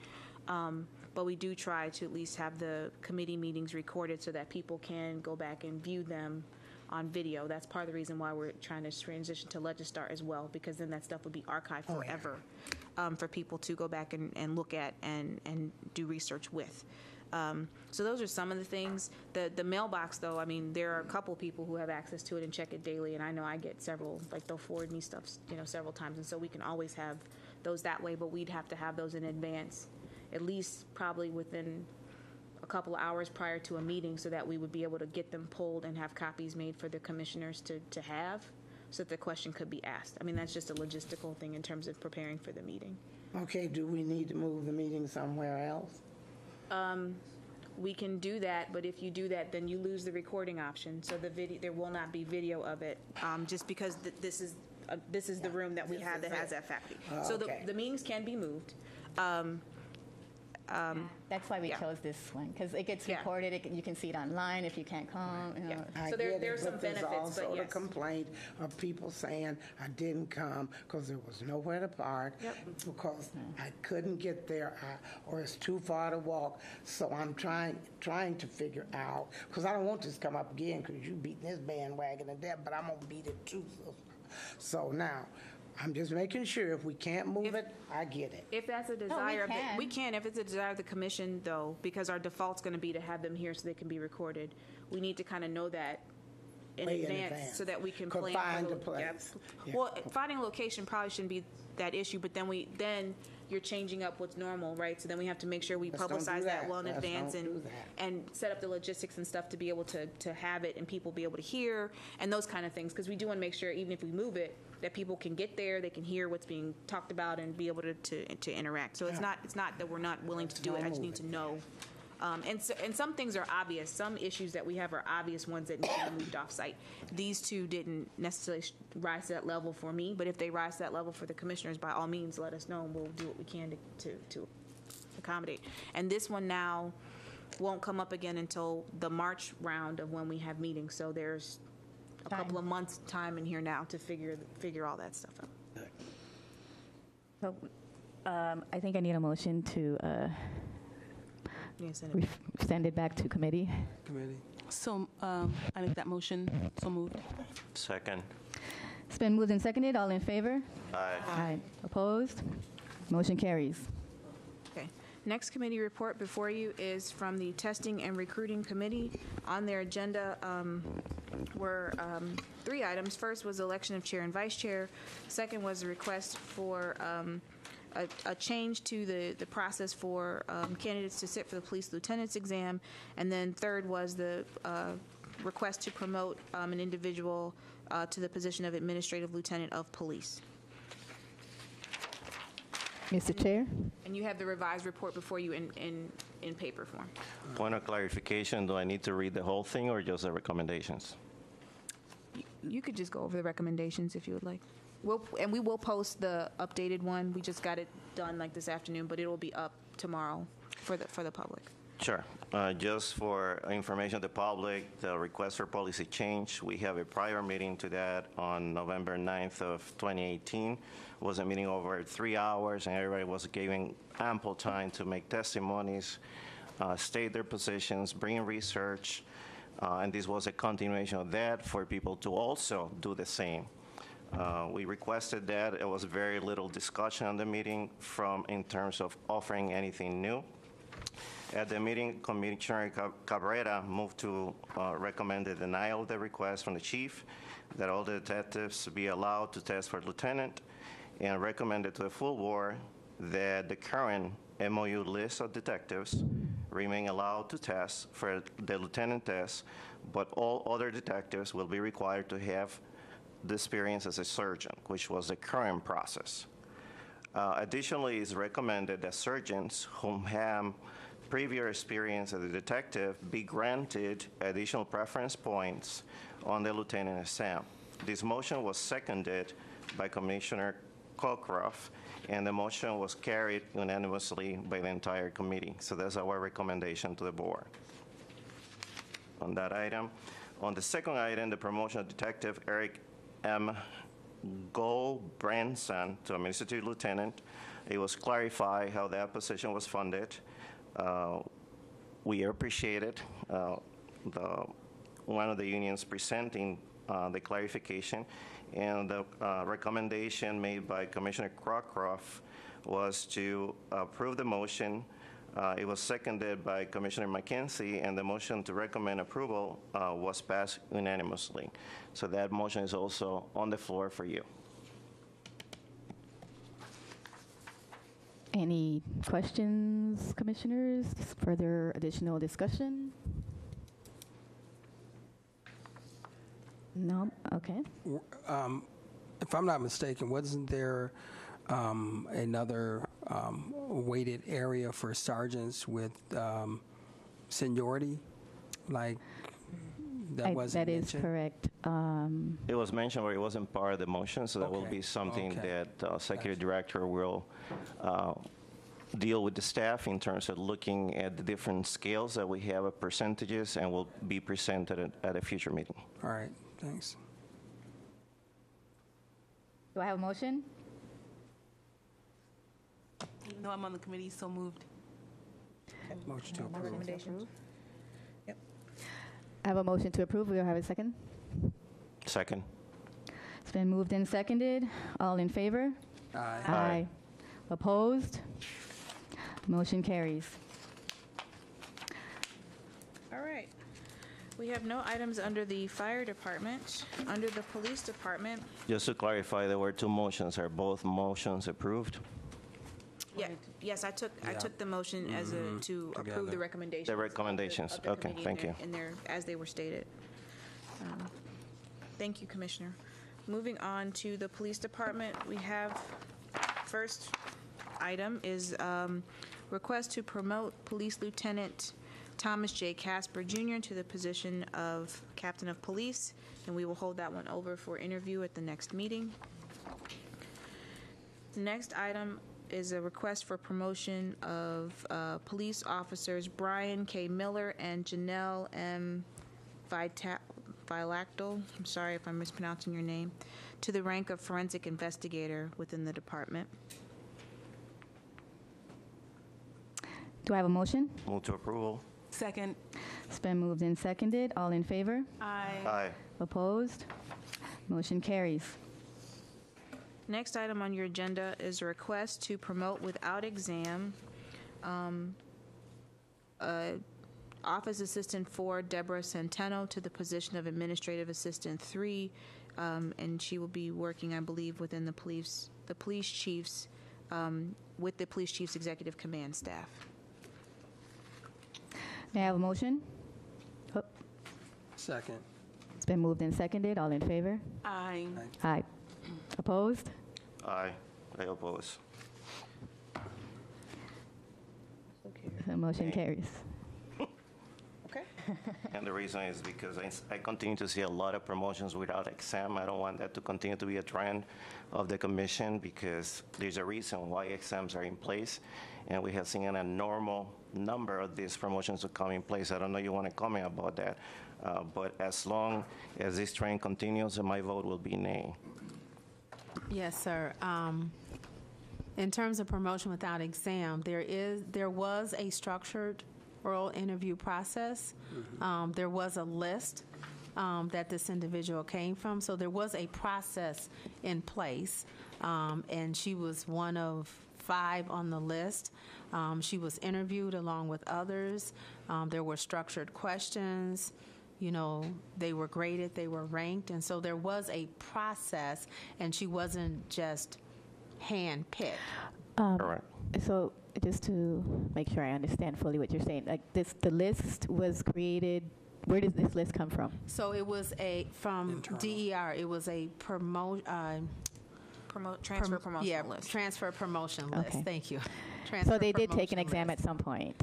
But we do try to at least have the committee meetings recorded so that people can go back and view them on video. That's part of the reason why we're trying to transition to Legistar as well, because then that stuff would be archived forever for people to go back and look at and do research with. So those are some of the things. The mailbox, though, I mean, there are a couple people who have access to it and check it daily, and I know I get several, like they'll forward me stuff, several times, and so we can always have those that way, but we'd have to have those in advance, at least probably within a couple of hours prior to a meeting, so that we would be able to get them pulled and have copies made for the commissioners to have, so that the question could be asked. I mean, that's just a logistical thing in terms of preparing for the meeting. Okay, do we need to move the meeting somewhere else? We can do that, but if you do that, then you lose the recording option. So there will not be video of it, just because this is the room that we have that has that faculty. So the meetings can be moved. That's why we Yeah. chose this one, because it gets Yeah. recorded, you can see it online if you can't come. You know. I So get it, there's some but there's benefits, but also the yes. complaint of people saying I didn't come because there was nowhere to park, because I couldn't get there, or it's too far to walk. So I'm trying to figure out, because I don't want this to come up again, because you beating this bandwagon to death, but I'm gonna beat it too. So now, I'm just making sure if we can't move it, I get it. If that's a desire, we can. If it's a desire of the commission, though, because our default's going to be to have them here so they can be recorded. We need to kind of know that in Way in advance advance. so that we can Could plan. find for a place. Yeah. Well, finding a location probably shouldn't be that issue, but then you're changing up what's normal, right? So then we have to make sure we Let's don't do publicize that that. well in Let's advance don't do and set up the logistics and stuff to be able to have it and people be able to hear and those kind of things, because we do want to make sure even if we move it, that people can get there, they can hear what's being talked about and be able to interact. So it's not that we're not willing to do it. I just need to know. And some things are obvious. Some issues that we have are obvious ones that need to be moved off site. These two didn't necessarily rise to that level for me, but if they rise to that level for the commissioners, by all means, let us know and we'll do what we can to accommodate. And this one now won't come up again until the March round of when we have meetings. So there's a couple of months time in here now to figure all that stuff out. So I think I need a motion to send it back to committee. So I make that motion. So moved. Second. It's been moved and seconded. All in favor? Aye. Opposed? Motion carries. Okay. Next committee report before you is from the Testing and Recruiting Committee. On their agenda were 3 items. First was election of chair and vice chair. Second was a request for a change to the process for candidates to sit for the police lieutenant's exam. And then third was the request to promote an individual to the position of administrative lieutenant of police. Mr. Chair? And you have the revised report before you in paper form. Point of clarification, do I need to read the whole thing or just the recommendations? You could just go over the recommendations if you would like. We will post the updated one. We just got it done like this afternoon, but it will be up tomorrow for the public. Sure. Just for information of the public, the request for policy change, we have a prior meeting to that on November 9th of 2018. It was a meeting over 3 hours, and everybody was given ample time to make testimonies, state their positions, bring research, and this was a continuation of that for people to also do the same. We requested that. It was very little discussion on the meeting in terms of offering anything new. At the meeting, Commissioner Cabrera moved to recommend the denial of the request from the chief, that all the detectives be allowed to test for lieutenant, and recommended to the full board that the current MOU list of detectives remain allowed to test for the lieutenant test, but all other detectives will be required to have the experience as a surgeon, which was the current process. Additionally, it's recommended that surgeons who have previous experience as a detective be granted additional preference points on the lieutenant exam. This motion was seconded by Commissioner Cockcroft, and the motion was carried unanimously by the entire committee. So that's our recommendation to the board on that item. On the second item, the promotion of Detective Eric M. Goldbranson to administrative lieutenant, it was clarified how that position was funded. We appreciated one of the unions presenting the clarification, and the recommendation made by Commissioner Cockcroft was to approve the motion. It was seconded by Commissioner McKenzie, and the motion to recommend approval was passed unanimously. So that motion is also on the floor for you. Any questions, commissioners? Further additional discussion? No? Okay. If I'm not mistaken, wasn't there another weighted area for sergeants with seniority? Like, that wasn't That is mentioned? correct. It was mentioned, but it wasn't part of the motion, so that will be something that Secretary Director will deal with the staff in terms of looking at the different scales that we have of percentages, and will be presented at a future meeting. All right, thanks. Do I have a motion? Even though I'm on the committee, so moved. Motion to approve. Recommendations? Yep. I have a motion to approve. We'll have a second. Second. It's been moved and seconded. All in favor? Aye. Aye. Opposed? Motion carries. All right. We have no items under the fire department. Under the police department, Just to clarify, there were two motions. Are both motions approved? yeah, yes, I took the motion as to approve Together. the recommendations. The recommendations. of the Okay, committee thank you. in there as they were stated. Thank you, Commissioner. Moving on to the police department, we have first item is request to promote Police Lieutenant Thomas J. Casper Jr. to the position of Captain of Police, and we will hold that one over for interview at the next meeting. The next item is a request for promotion of police officers Brian K. Miller and Janelle M. Vilactal, I'm sorry if I'm mispronouncing your name, to the rank of forensic investigator within the department. Do I have a motion? Move to approval. Second. It's been moved and seconded. All in favor? Aye. Aye. Opposed? Motion carries. Next item on your agenda is a request to promote without exam Office Assistant 4 Deborah Centeno to the position of Administrative Assistant 3, and she will be working, I believe, within the police chiefs, with the police chief's executive command staff. May I have a motion? Oh, Second. it's been moved and seconded. All in favor? Aye. Aye. Opposed? Aye. I oppose. The motion carries. Okay. And the reason is because I continue to see a lot of promotions without exam. I don't want that to continue to be a trend of the commission, because there's a reason why exams are in place, and we have seen a normal number of these promotions to come in place. I don't know you want to comment about that, but as long as this trend continues, my vote will be nay. Yes, sir. In terms of promotion without exam, there was a structured oral interview process. There was a list that this individual came from, so there was a process in place, and she was one of 5 on the list. She was interviewed along with others. There were structured questions. You know, they were graded, they were ranked, and so there was a process, and she wasn't just hand-picked. Correct. So just to make sure I understand fully what you're saying, like the list was created. Where does this list come from? So it was from Internal. DER. It was a Transfer promotion list. Transfer promotion list. Okay. Thank you. So Transfer they did take an promotion exam list. at some point.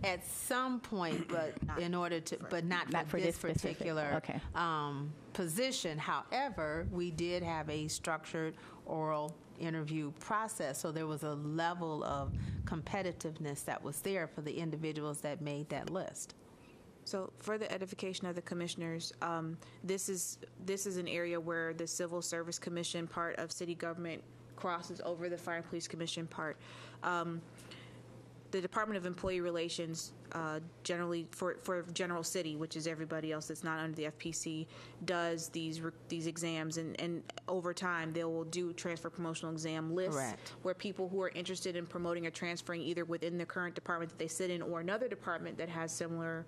At some point, but in order to, but not for this specific. particular Okay. position. However, we did have a structured oral interview process, so there was a level of competitiveness that was there for the individuals that made that list. So for the edification of the commissioners, this is an area where the Civil Service Commission part of city government crosses over the Fire and Police Commission part. The Department of Employee Relations generally, for General City, which is everybody else that's not under the FPC, does these exams, and over time they will do transfer promotional exam lists. Correct. Where people who are interested in promoting or transferring either within the current department that they sit in or another department that has similar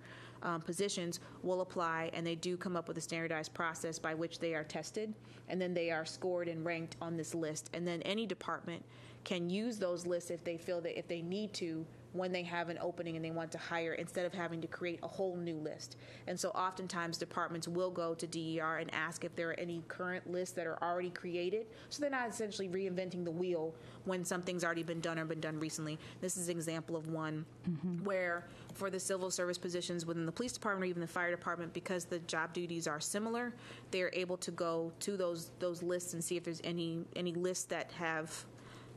positions will apply, and they do come up with a standardized process by which they are tested, and then they are scored and ranked on this list. And then any department can use those lists if they feel that if they need to, when they have an opening and they want to hire, instead of having to create a whole new list. And so oftentimes departments will go to DER and ask if there are any current lists that are already created, so they're not essentially reinventing the wheel when something's already been done or been done recently. This is an example of one where for the civil service positions within the police department or even the fire department, because the job duties are similar, they're able to go to those lists and see if there's any lists that have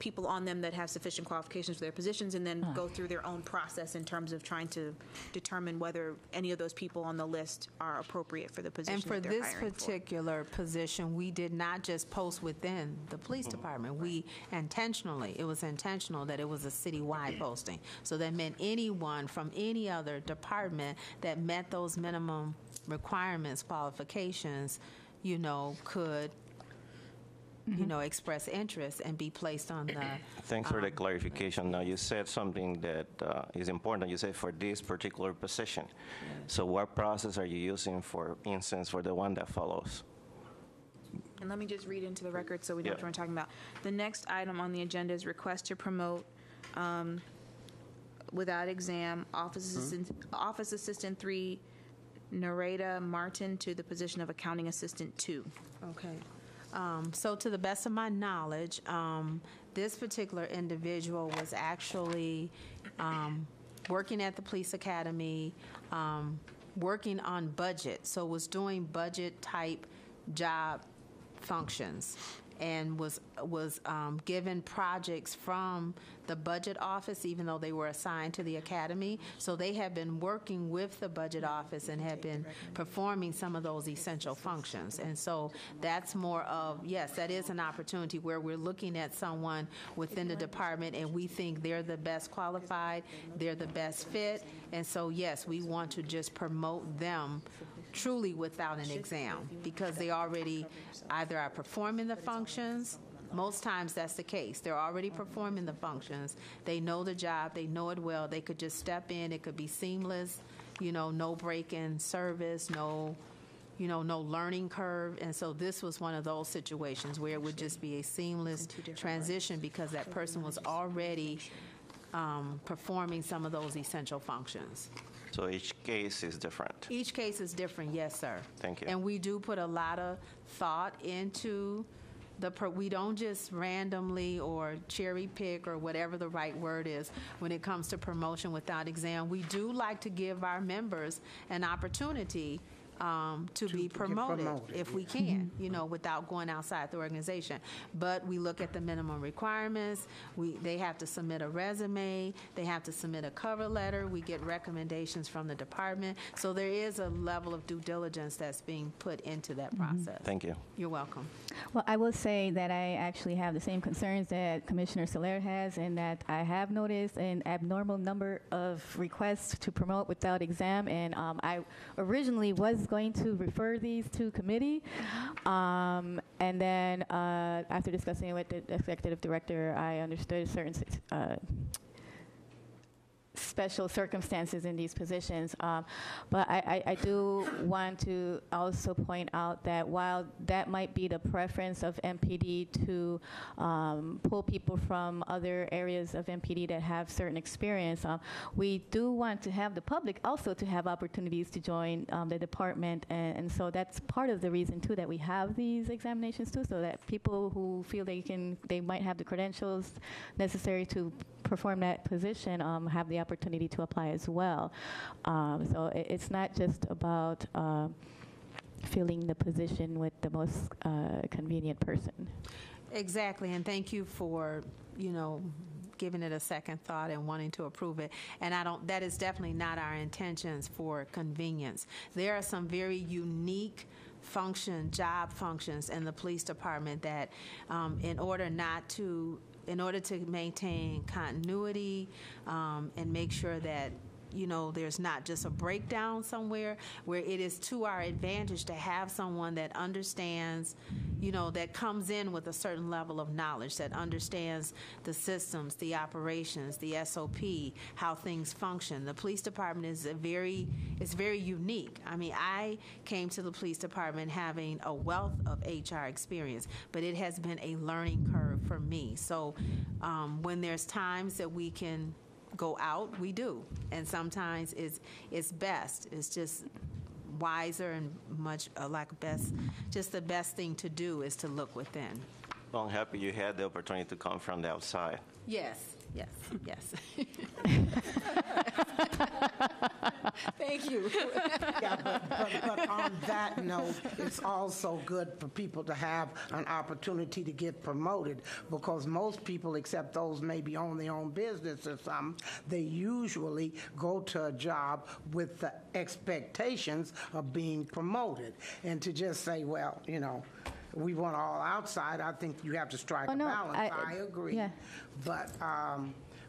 people on them that have sufficient qualifications for their positions, and then go through their own process in terms of trying to determine whether any of those people on the list are appropriate for the position And for that they're this hiring for. particular position, we did not just post within the police department. We it was intentional that it was a citywide posting. So that meant anyone from any other department that met those minimum requirements, qualifications, could express interest and be placed on the. Thanks for the clarification. Now, you said something that is important. You said for this particular position. So what process are you using, for instance, for the one that follows? And let me just read into the record so we know what we're talking about. The next item on the agenda is request to promote without exam Office Assistant 3, Nareda Martin, to the position of Accounting Assistant 2. Okay. So to the best of my knowledge, this particular individual was actually working at the police academy, working on budget, so was doing budget type job functions, and was given projects from the budget office, even though they were assigned to the academy. So they have been working with the budget office and have been performing some of those essential functions. And so that's more of, yes, that is an opportunity where we're looking at someone within the department and we think they're the best qualified, they're the best fit. And so, yes, we want to just promote them truly without an exam, because they already either are performing the functions. Most times that's the case. They're already performing the functions. They know the job. They know it well. They could just step in. It could be seamless, no break in service, no learning curve. And so this was one of those situations where it would just be a seamless transition because that person was already performing some of those essential functions. So each case is different. Each case is different, yes, sir. Thank you. And we do put a lot of thought into we don't just randomly or cherry pick or whatever the right word is when it comes to promotion without exam. We do like to give our members an opportunity to be promoted if we can, without going outside the organization. But we look at the minimum requirements. They have to submit a resume. They have to submit a cover letter. We get recommendations from the department. So there is a level of due diligence that's being put into that process. Thank you. You're welcome. Well, I will say that I actually have the same concerns that Commissioner Soler has, and that I have noticed an abnormal number of requests to promote without exam, and I originally was going to refer these to committee, and then after discussing it with the executive director, I understood certain special circumstances in these positions. But I do want to also point out that while that might be the preference of MPD to pull people from other areas of MPD that have certain experience, we do want to have the public also to have opportunities to join the department. And so that's part of the reason, too, that we have these examinations, too, so that people who feel they might have the credentials necessary to perform that position have the opportunity to apply as well. So it's not just about filling the position with the most convenient person. Exactly, and thank you for, giving it a second thought and wanting to approve it. And that is definitely not our intentions for convenience. There are some very unique job functions in the police department that in order to maintain continuity and make sure that there's not just a breakdown somewhere, where it is to our advantage to have someone that understands, that comes in with a certain level of knowledge, that understands the systems, the operations, the SOP, how things function. The police department is very unique. I mean, I came to the police department having a wealth of HR experience, but it has been a learning curve for me. So when there's times that we can go out, we do, and sometimes it's best. It's just wiser and just the best thing to do is to look within. Well, I'm happy you had the opportunity to come from the outside. Yes. Thank you. Yeah, but on that note, it's also good for people to have an opportunity to get promoted, because most people, except those maybe own their own business or something, they usually go to a job with the expectations of being promoted. And to just say, well, you know, we want all outside, I think you have to strike a balance. I agree. Yeah. But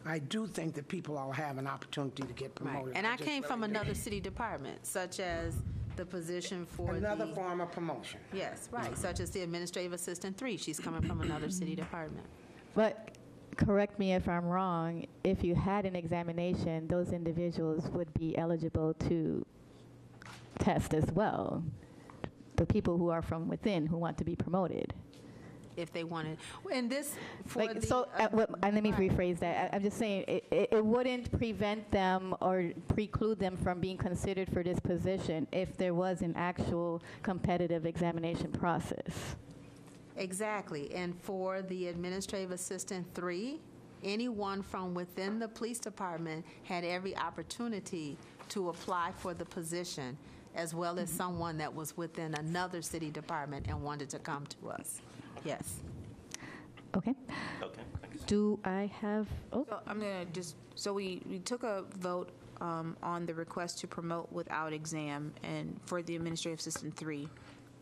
I do think that people all have an opportunity to get promoted. Right. And I just came from really do. another city department, such as the position for Another the... form of promotion. Yes, right, such as the Administrative Assistant 3. She's coming from another city department. But correct me if I'm wrong, if you had an examination, those individuals would be eligible to test as well. The people who are from within who want to be promoted. If they wanted. And this, for Like, the... so, and let me rephrase that. I'm just saying it wouldn't prevent them or preclude them from being considered for this position if there was an actual competitive examination process. Exactly. And for the Administrative Assistant 3, anyone from within the police department had every opportunity to apply for the position, as well as someone that was within another city department and wanted to come to us. Yes. Okay. Okay, thanks. Do I have, So I'm going to just, so we took a vote on the request to promote without exam and for the Administrative Assistant 3.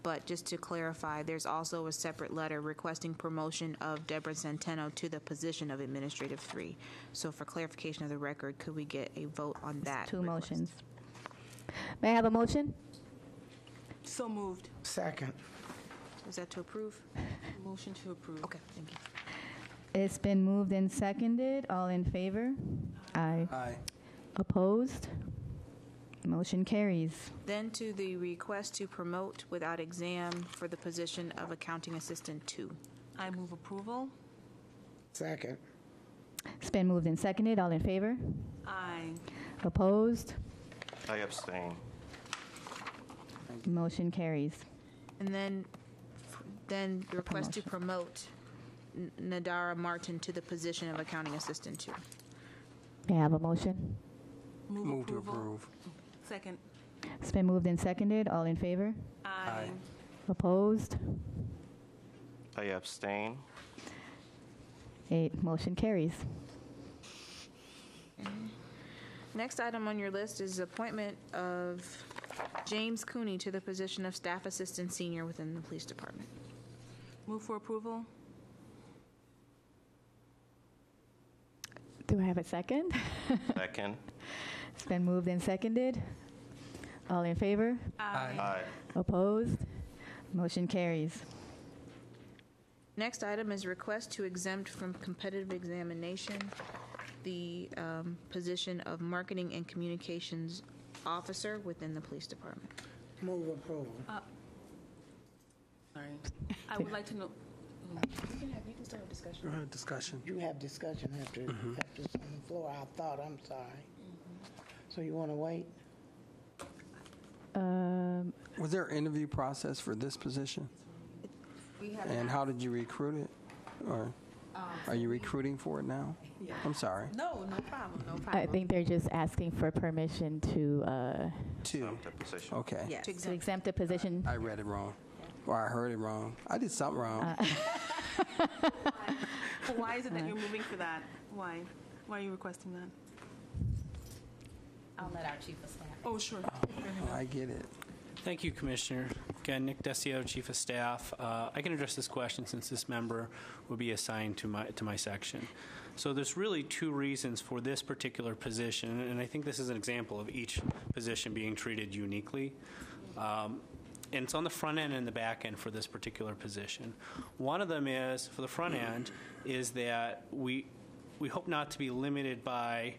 But just to clarify, there's also a separate letter requesting promotion of Deborah Centeno to the position of Administrative 3. So for clarification of the record, could we get a vote on that? two request? motions? May I have a motion? So moved. Second. Is that to approve? Motion to approve. Okay, thank you. It's been moved and seconded. All in favor? Aye. Aye. Opposed? Motion carries. Then to the request to promote without exam for the position of Accounting Assistant 2. I move approval. Second. It's been moved and seconded. All in favor? Aye. Opposed? I abstain. Motion carries. And then the request to promote Nadara Martin to the position of Accounting Assistant 2. May I have a motion? Move to approve. Second. It's been moved and seconded. All in favor? Aye. Opposed? I abstain. 8. Motion carries. Next item on your list is appointment of James Cooney to the position of Staff Assistant Senior within the Police Department. Move for approval. Do I have a second? Second. It's been moved and seconded. All in favor? Aye. Opposed? Motion carries. Next item is request to exempt from competitive examination the position of Marketing and Communications Officer within the Police Department. Move approval. Sorry. I would like to know. You can start a discussion. Go ahead, discussion. You have discussion after on the floor. I thought, I'm sorry. So you want to wait? Was there an interview process for this position? And how did you recruit it? Or are you recruiting for it now? Yeah. I'm sorry. No, no problem. No problem. I think they're just asking for permission to Two. The position. Okay. Yes. to exempt the position. I read it wrong. Or I heard it wrong. I did something wrong. Why is it that you're moving for that? Why? Why are you requesting that? I'll let our chief of staff. Oh, sure. I get it. Thank you, Commissioner. Again, Nick Desiato, Chief of Staff. I can address this question since this member will be assigned to my section. So there's really two reasons for this particular position, and I think this is an example of each position being treated uniquely. And it's on the front end and the back end for this particular position. One of them is, for the front end, is that we hope not to be limited by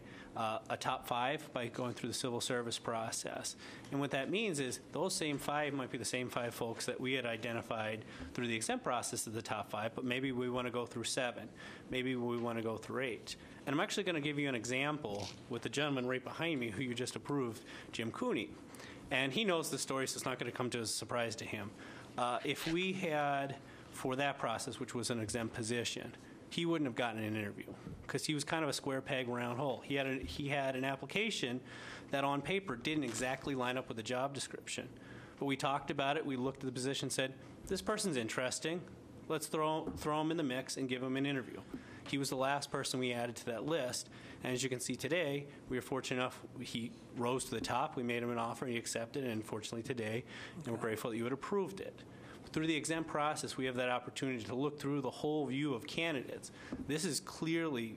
a top 5 by going through the civil service process. And what that means is those same 5 might be the same 5 folks that we had identified through the exempt process as the top 5, but maybe we want to go through 7. Maybe we want to go through 8. And I'm actually going to give you an example with the gentleman right behind me who you just approved, Jim Cooney. And he knows the story, so it's not going to come as a surprise to him. If we had, for that process, which was an exempt position, he wouldn't have gotten an interview because he was kind of a square peg, round hole. He had an application that on paper didn't exactly line up with the job description. But we talked about it. We looked at the position, said, this person's interesting. Let's throw him in the mix and give him an interview. He was the last person we added to that list. And as you can see today, we were fortunate enough, he rose to the top. We made him an offer, he accepted it, and fortunately today, and we're grateful that you had approved it. Through the exempt process, we have that opportunity to look through the whole view of candidates. This is clearly,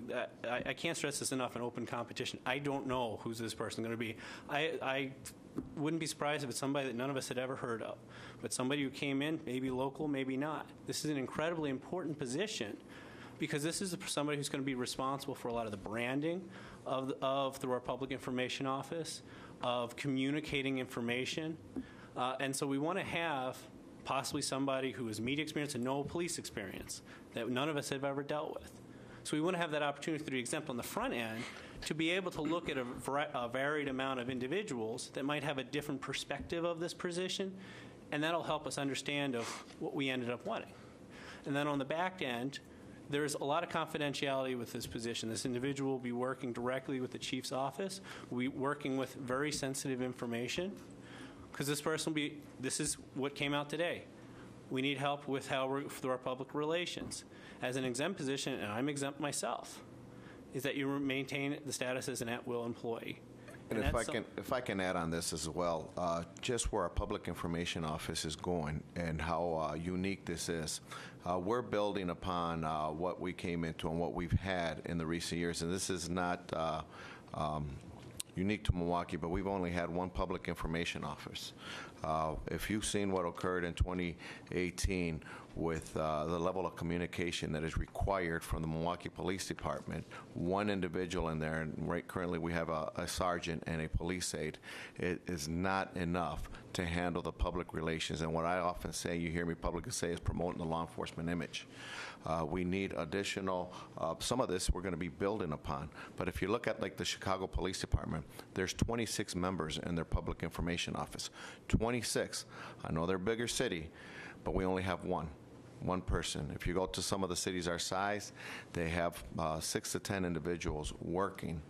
I can't stress this enough, an open competition. I don't know who's this person going to be. I wouldn't be surprised if it's somebody that none of us had ever heard of, but somebody who came in, maybe local, maybe not. This is an incredibly important position because this is somebody who's going to be responsible for a lot of the branding of through our public information office, of communicating information. And so we want to have possibly somebody who has media experience and no police experience that none of us have ever dealt with. So we want to have that opportunity through the exempt on the front end to be able to look at a varied amount of individuals that might have a different perspective of this position, and that'll help us understand of what we ended up wanting. And then on the back end, there's a lot of confidentiality with this position. This individual will be working directly with the chief's office. We'll be working with very sensitive information because this person will be, this is what came out today. We need help with how we're through our public relations. As an exempt position, and I'm exempt myself, is that you maintain the status as an at-will employee. And if I can add on this as well, just where our public information office is going and how unique this is, we're building upon what we came into and what we've had in the recent years. And this is not unique to Milwaukee, but we've only had one public information office. If you've seen what occurred in 2018 with the level of communication that is required from the Milwaukee Police Department, one individual in there, and right currently we have a sergeant and a police aide, it is not enough to handle the public relations. And what I often say, you hear me publicly say, is promoting the law enforcement image. We need additional, some of this we're going to be building upon. But if you look at like the Chicago Police Department, there's 26 members in their public information office. 26. I know they're a bigger city, but we only have one person. If you go to some of the cities our size, they have 6 to 10 individuals working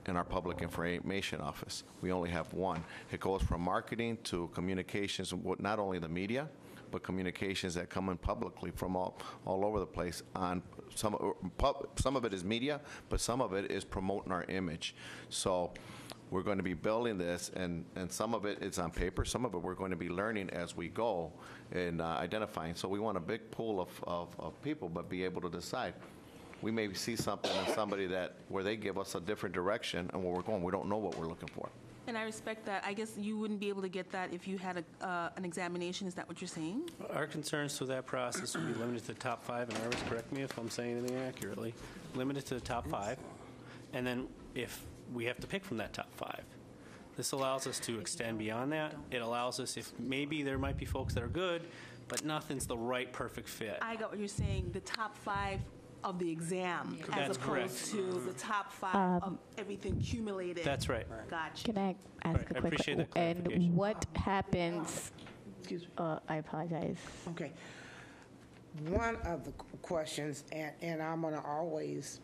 in our public information office. We only have one. It goes from marketing to communications, not only the media, but communications that come in publicly from all over the place. On some of it is media, but some of it is promoting our image. So we're going to be building this, and some of it is on paper, some of it we're going to be learning as we go and identifying. So we want a big pool of people, but be able to decide. We may see something in somebody where they give us a different direction and where we're going. We don't know what we're looking for. And I respect that. I guess you wouldn't be able to get that if you had an examination. Is that what you're saying? Our concerns to that process would be limited to the top 5, and Iris, correct me if I'm saying anything accurately, limited to the top 5, and then if we have to pick from that top 5. This allows us to extend beyond that. It allows us, if maybe there might be folks that are good, but nothing's the right perfect fit. I got what you're saying, the top 5 of the exam, That's as opposed correct. to the top 5 of everything accumulated. That's right. Gotcha. Can I ask Right, a I quick appreciate that And clarification. what happens? Excuse me. I apologize. Okay. One of the questions, and I'm going to always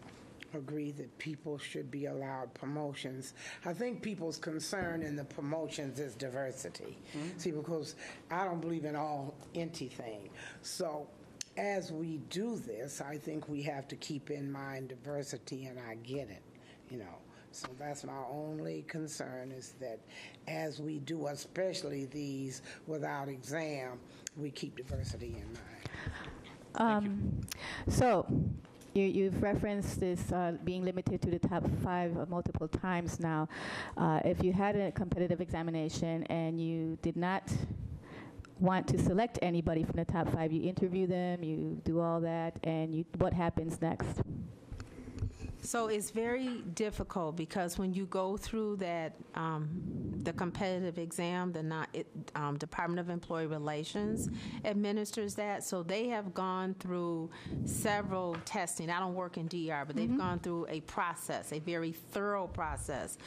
agree that people should be allowed promotions. I think people's concern in the promotions is diversity. See, because I don't believe in all anything. So as we do this, I think we have to keep in mind diversity, and I get it, you know. So that's my only concern, is that as we do, especially these without exam, we keep diversity in mind. So you've referenced this being limited to the top 5 multiple times now. If you had a competitive examination and you did not want to select anybody from the top 5, you interview them, you do all that, and what happens next? So it's very difficult because when you go through that, the competitive exam, Department of Employee Relations administers that. So they have gone through several testing. I don't work in DR, but they've gone through a process, a very thorough process,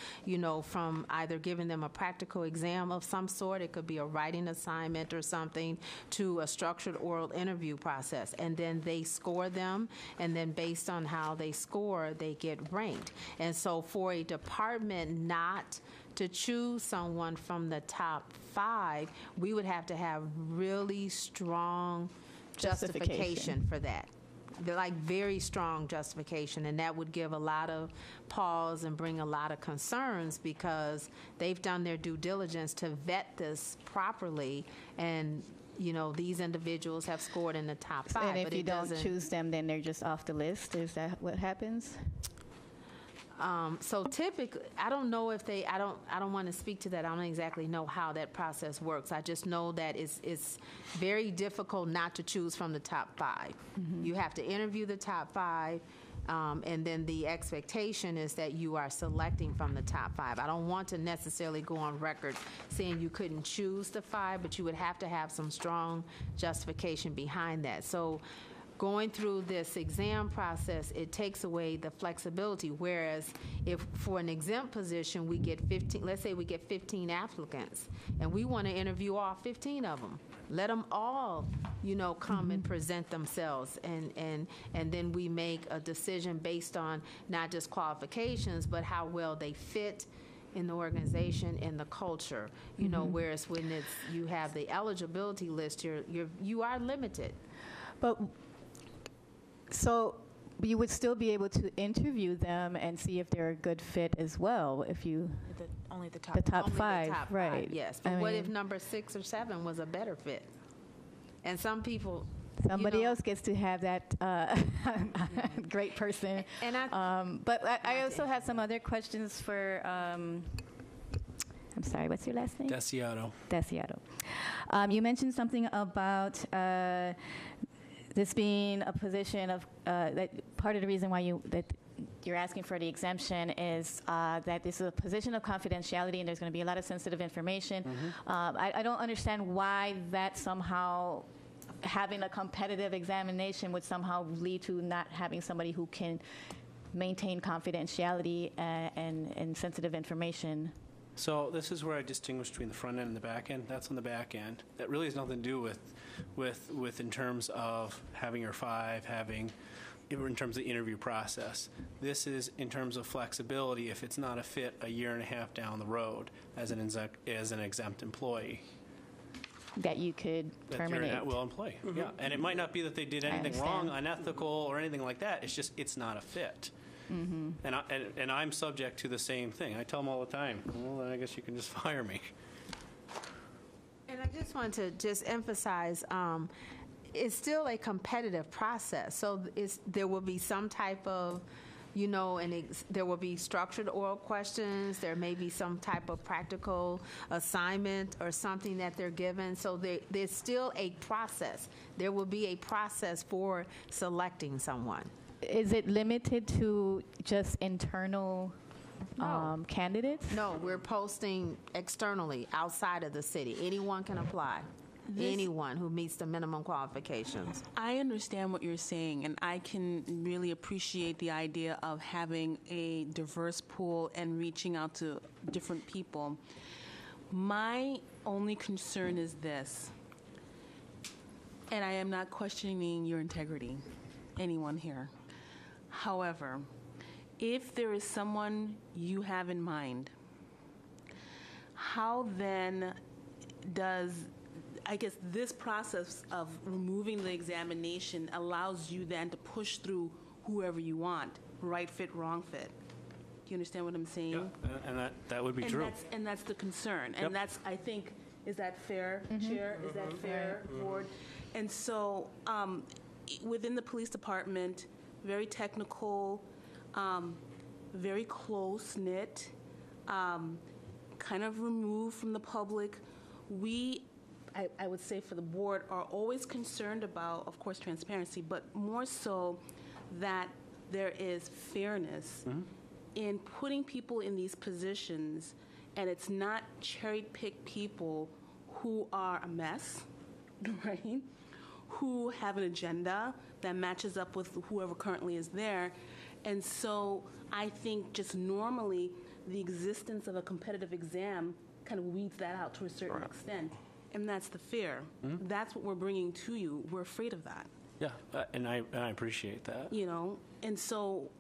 from either giving them a practical exam of some sort, it could be a writing assignment or something, to a structured oral interview process. And then they score them, and then based on how they score, they get ranked. And so for a department not to choose someone from the top 5, we would have to have really strong justification for that. Like very strong justification, and that would give a lot of pause and bring a lot of concerns because they've done their due diligence to vet this properly, and these individuals have scored in the top 5. And if but you it don't doesn't- choose them, then they're just off the list? Is that what happens? So typically, I don't know if they. I don't want to speak to that. I don't exactly know how that process works. I just know that it's very difficult not to choose from the top 5. You have to interview the top 5. And then the expectation is that you are selecting from the top 5. I don't want to necessarily go on record saying you couldn't choose the 5, but you would have to have some strong justification behind that. So going through this exam process, it takes away the flexibility. Whereas if for an exempt position, we get 15, let's say we get 15 applicants, and we want to interview all 15 of them. Let them all, come and present themselves, and then we make a decision based on not just qualifications, but how well they fit in the organization and the culture. Whereas when you have the eligibility list, you are limited. But so you would still be able to interview them and see if they're a good fit as well if you Only the top. the top Only the 5, top right? 5, yes. But what if number 6 or 7 was a better fit? And some people. Somebody else gets to have that great person. And but I also have some other questions for. I'm sorry, what's your last name? Desiato. Desiato. You mentioned something about this being a position of that. Part of the reason why you're asking for the exemption is that this is a position of confidentiality and there's going to be a lot of sensitive information. I don't understand why that somehow having a competitive examination would somehow lead to not having somebody who can maintain confidentiality and sensitive information. So this is where I distinguish between the front end and the back end. That's on the back end. That really has nothing to do with in terms of having your 5, in terms of the interview process. This is in terms of flexibility if it's not a fit a year and a half down the road as an exempt employee. That you could terminate. That you're an at-will employee, yeah. And it might not be that they did anything wrong, unethical, or anything like that. It's just it's not a fit. And I'm subject to the same thing. I tell them all the time, well, then I guess you can just fire me. And I just want to emphasize, it's still a competitive process. So there will be some type of, there will be structured oral questions. There may be some type of practical assignment or something that they're given. So there's still a process. There will be a process for selecting someone. Is it limited to just internal candidates? No, we're posting externally outside of the city. Anyone can apply. Anyone who meets the minimum qualifications. I understand what you're saying, and I can really appreciate the idea of having a diverse pool and reaching out to different people. My only concern is this, and I am not questioning your integrity, anyone here. However, if there is someone you have in mind, how then does, I guess, this process of removing the examination allows you then to push through whoever you want, right fit, wrong fit? Do you understand what I'm saying? Yeah, and that would be true. And that's the concern. Yep. And that's, I think, is that fair, Chair? Is that fair, Board? And so within the police department, very technical, very close-knit, kind of removed from the public. We, I would say for the board, are always concerned about, of course, transparency, but more so that there is fairness in putting people in these positions, and it's not cherry-picked people who are a mess, right? Who have an agenda that matches up with whoever currently is there. And so I think just normally the existence of a competitive exam kind of weeds that out to a certain extent. And that's the fear. That's what we're bringing to you. We're afraid of that. Yeah, and I appreciate that. You know, and so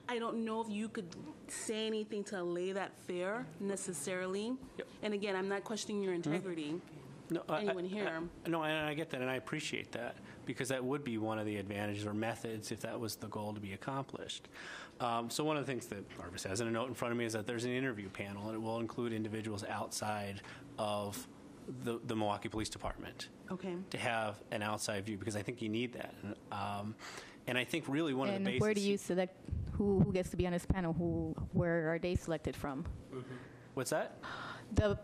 I don't know if you could say anything to allay that fear necessarily. Yep. And again, I'm not questioning your integrity. No, Anyone here? No, and I get that, and I appreciate that, because that would be one of the advantages or methods if that was the goal to be accomplished. So one of the things that Arvis has in a note in front of me is that there's an interview panel, and it will include individuals outside of the Milwaukee Police Department to have an outside view, because I think you need that. And I think really one of the bases... And where do you select who gets to be on this panel? Where are they selected from? What's that? The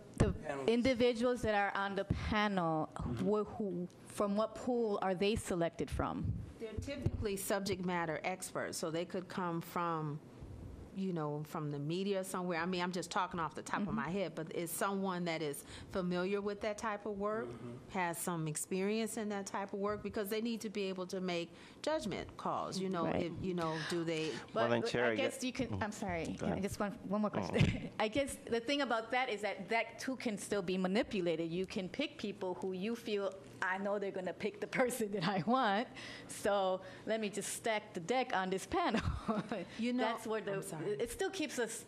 individuals that are on the panel, from what pool are they selected from? They're typically subject matter experts, so they could come from, you know, from the media somewhere. I mean, I'm just talking off the top of my head, but it's someone that is familiar with that type of work, has some experience in that type of work, because they need to be able to make judgment calls. You know, if, you know, do they? But I guess you can. I'm sorry. I just one more question. I guess the thing about that is that too can still be manipulated. You can pick people who you feel, I know they're going to pick the person that I want, so let me just stack the deck on this panel. You know, that's where it still keeps us,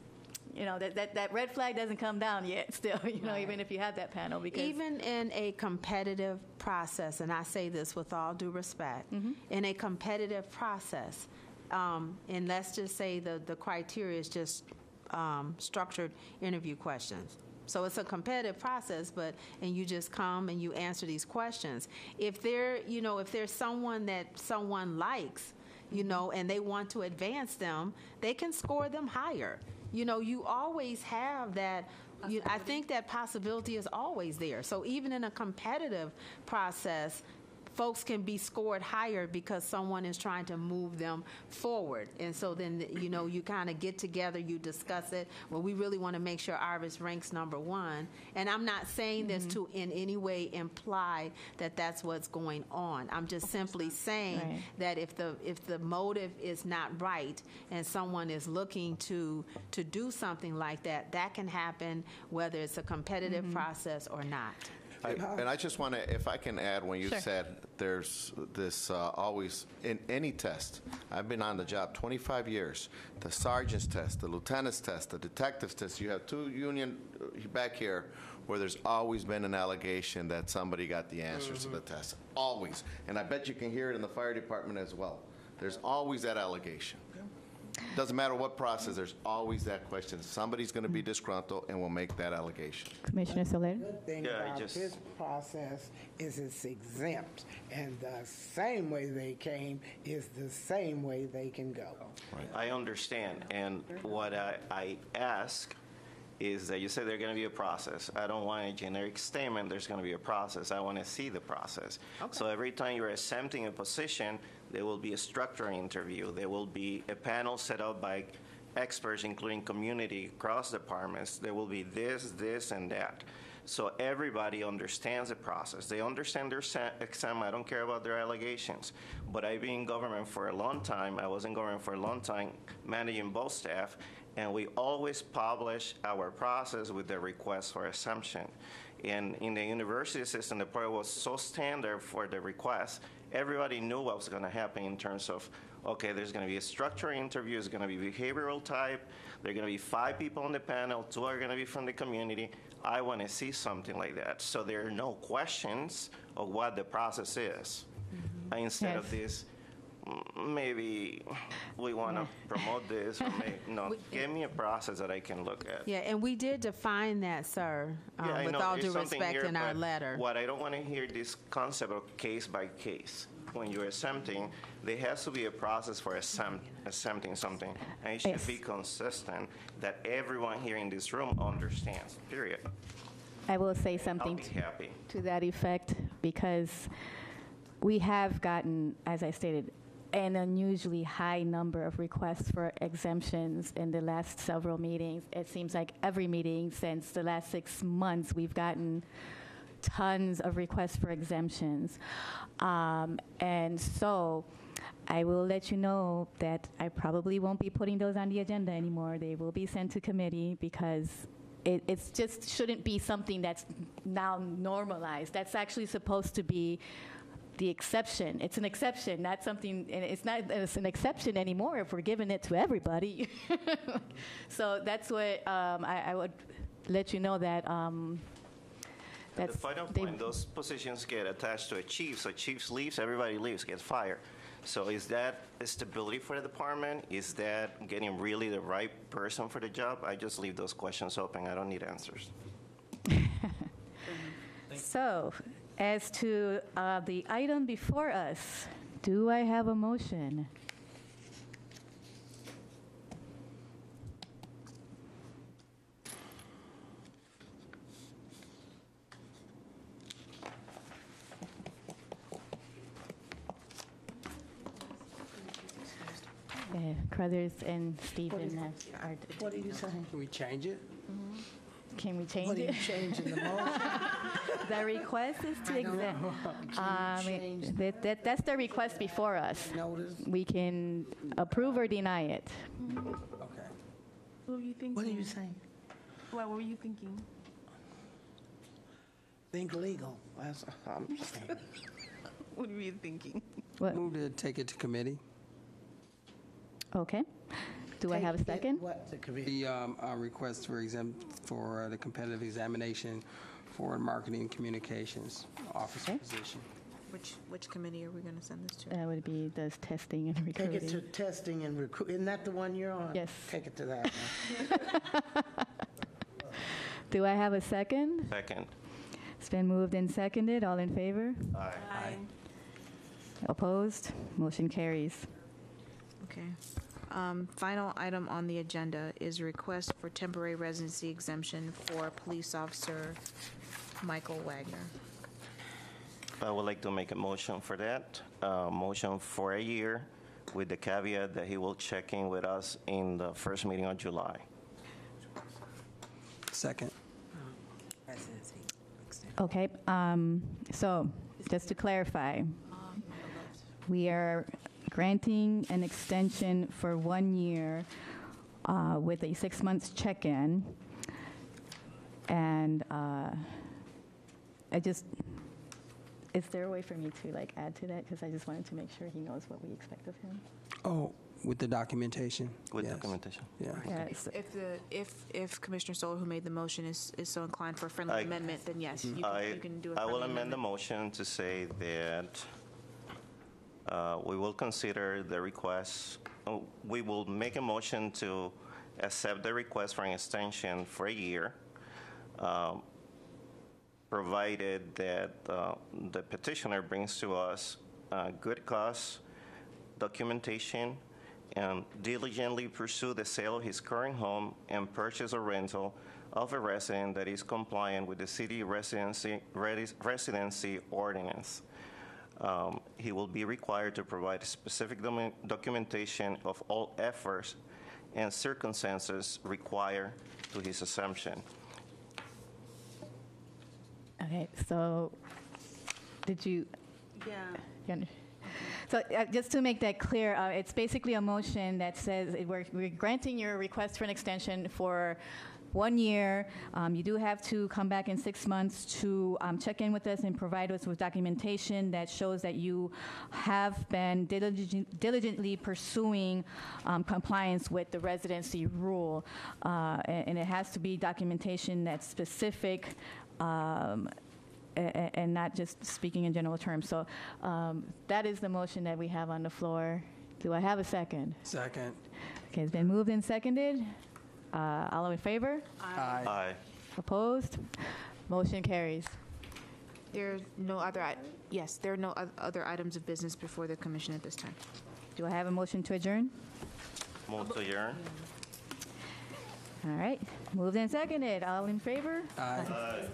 you know, that red flag doesn't come down yet still, you know, even if you have that panel. Because even in a competitive process, and I say this with all due respect, in a competitive process, and let's just say the criteria is just structured interview questions. So it's a competitive process, and you just come and you answer these questions. If there's someone that someone likes, you know, and they want to advance them, they can score them higher. You know, you always have that. I think that possibility is always there. So even in a competitive process, folks can be scored higher because someone is trying to move them forward. And so then, you know, you kind of get together, you discuss it. Well, we really want to make sure Arvis ranks number one. And I'm not saying this to in any way imply that that's what's going on. I'm just simply saying that if the motive is not right and someone is looking to do something like that, that can happen whether it's a competitive process or not. And I just want to, if I can add, when you said there's this always, in any test, I've been on the job 25 years, the sergeant's test, the lieutenant's test, the detective's test, you have two union back here where there's always been an allegation that somebody got the answers to the test. Always. And I bet you can hear it in the fire department as well. There's always that allegation. Doesn't matter what process, there's always that question. Somebody's going to be disgruntled and will make that allegation. Commissioner Soler? The good thing about this process is it's exempt, and the same way they came is the same way they can go. Right. I understand, and what I ask is that you say there's going to be a process. I don't want a generic statement, there's going to be a process. I want to see the process. So every time you're exempting a position, there will be a structured interview. There will be a panel set up by experts, including community across departments. There will be this, and that. So everybody understands the process. They understand their exam. I don't care about their allegations. But I've been in government for a long time. I was in government for a long time, managing both staff, and we always publish our process with the request for exemption. And in the university system, the part was so standard for the request, everybody knew what was going to happen in terms of, okay, there's going to be a structured interview, it's going to be behavioral type, there are going to be 5 people on the panel, 2 are going to be from the community. I want to see something like that. So there are no questions of what the process is. Instead of this, maybe we want to promote this, or give me a process that I can look at. Yeah, and we did define that, sir, with all due respect in our letter. What I don't want to hear this concept of case by case. When you're exempting, there has to be a process for exempting something, and it should be consistent that everyone here in this room understands, period. I will say something to that effect, because we have gotten, as I stated, an unusually high number of requests for exemptions in the last several meetings. It seems like every meeting since the last 6 months, we've gotten tons of requests for exemptions. And so I will let you know that I probably won't be putting those on the agenda anymore. They will be sent to committee because it's just shouldn't be something that's now normalized. That's actually supposed to be the exception. It's an exception, not something, and it's an exception anymore if we're giving it to everybody. So that's what I would let you know that. At the final point, those positions get attached to a chief, so chief leaves, everybody leaves, gets fired. So is that a stability for the department? Is that getting really the right person for the job? I just leave those questions open. I don't need answers. So, as to the item before us, do I have a motion? Crothers and Stephen are. What are you saying? Can we change it? Can we change What are it? you changing the motion? The request is to I don't exempt. know. That's the request before us. Notice. We can approve or deny it. Okay. What were you thinking? What are you saying? What were you thinking? Think legal. That's what I'm saying. What were you thinking? What? Move to take it to committee. Okay. Do I have a second? What, the committee? The request for the competitive examination for marketing and communications officer Okay. position. Which committee are we going to send this to? That would be the testing and Take recruiting. it to testing and recruit. Isn't that the one you're on? Yes. Take it to that one. Do I have a second? Second. It's been moved and seconded. All in favor? Aye. Opposed? Motion carries. Okay. Final item on the agenda is a request for temporary residency exemption for police officer Michael Wagner. I would like to make a motion for that. Motion for a year with the caveat that he will check in with us in the first meeting of July. Second. Okay. So just to clarify, we are granting an extension for 1 year with a 6 months check-in. And is there a way for me to add to that? Because I just wanted to make sure he knows what we expect of him. Oh, with the documentation? With Yes. documentation. Yeah. Yes. If Commissioner Stoller, who made the motion, is so inclined for a friendly amendment, then yes, you can do a I friendly will amend the amendment. motion to say that we will consider the request. We will make a motion to accept the request for an extension for a year, provided that the petitioner brings to us good cause documentation and diligently pursue the sale of his current home and purchase or rental of a resident that is compliant with the city residency ordinance. He will be required to provide specific documentation of all efforts and circumstances required to his exemption. Okay, so did you? Yeah. So just to make that clear, it's basically a motion that says we're granting your request for an extension for 1 year. You do have to come back in 6 months to check in with us and provide us with documentation that shows that you have been diligently pursuing compliance with the residency rule. And it has to be documentation that's specific and not just speaking in general terms. So that is the motion that we have on the floor. Do I have a second? Second. Okay, it's been moved and seconded. All in favor? Aye. Aye. Opposed? Motion carries. There are no other items of business before the commission at this time. Do I have a motion to adjourn? Move to adjourn. All right, moved and seconded. All in favor? Aye.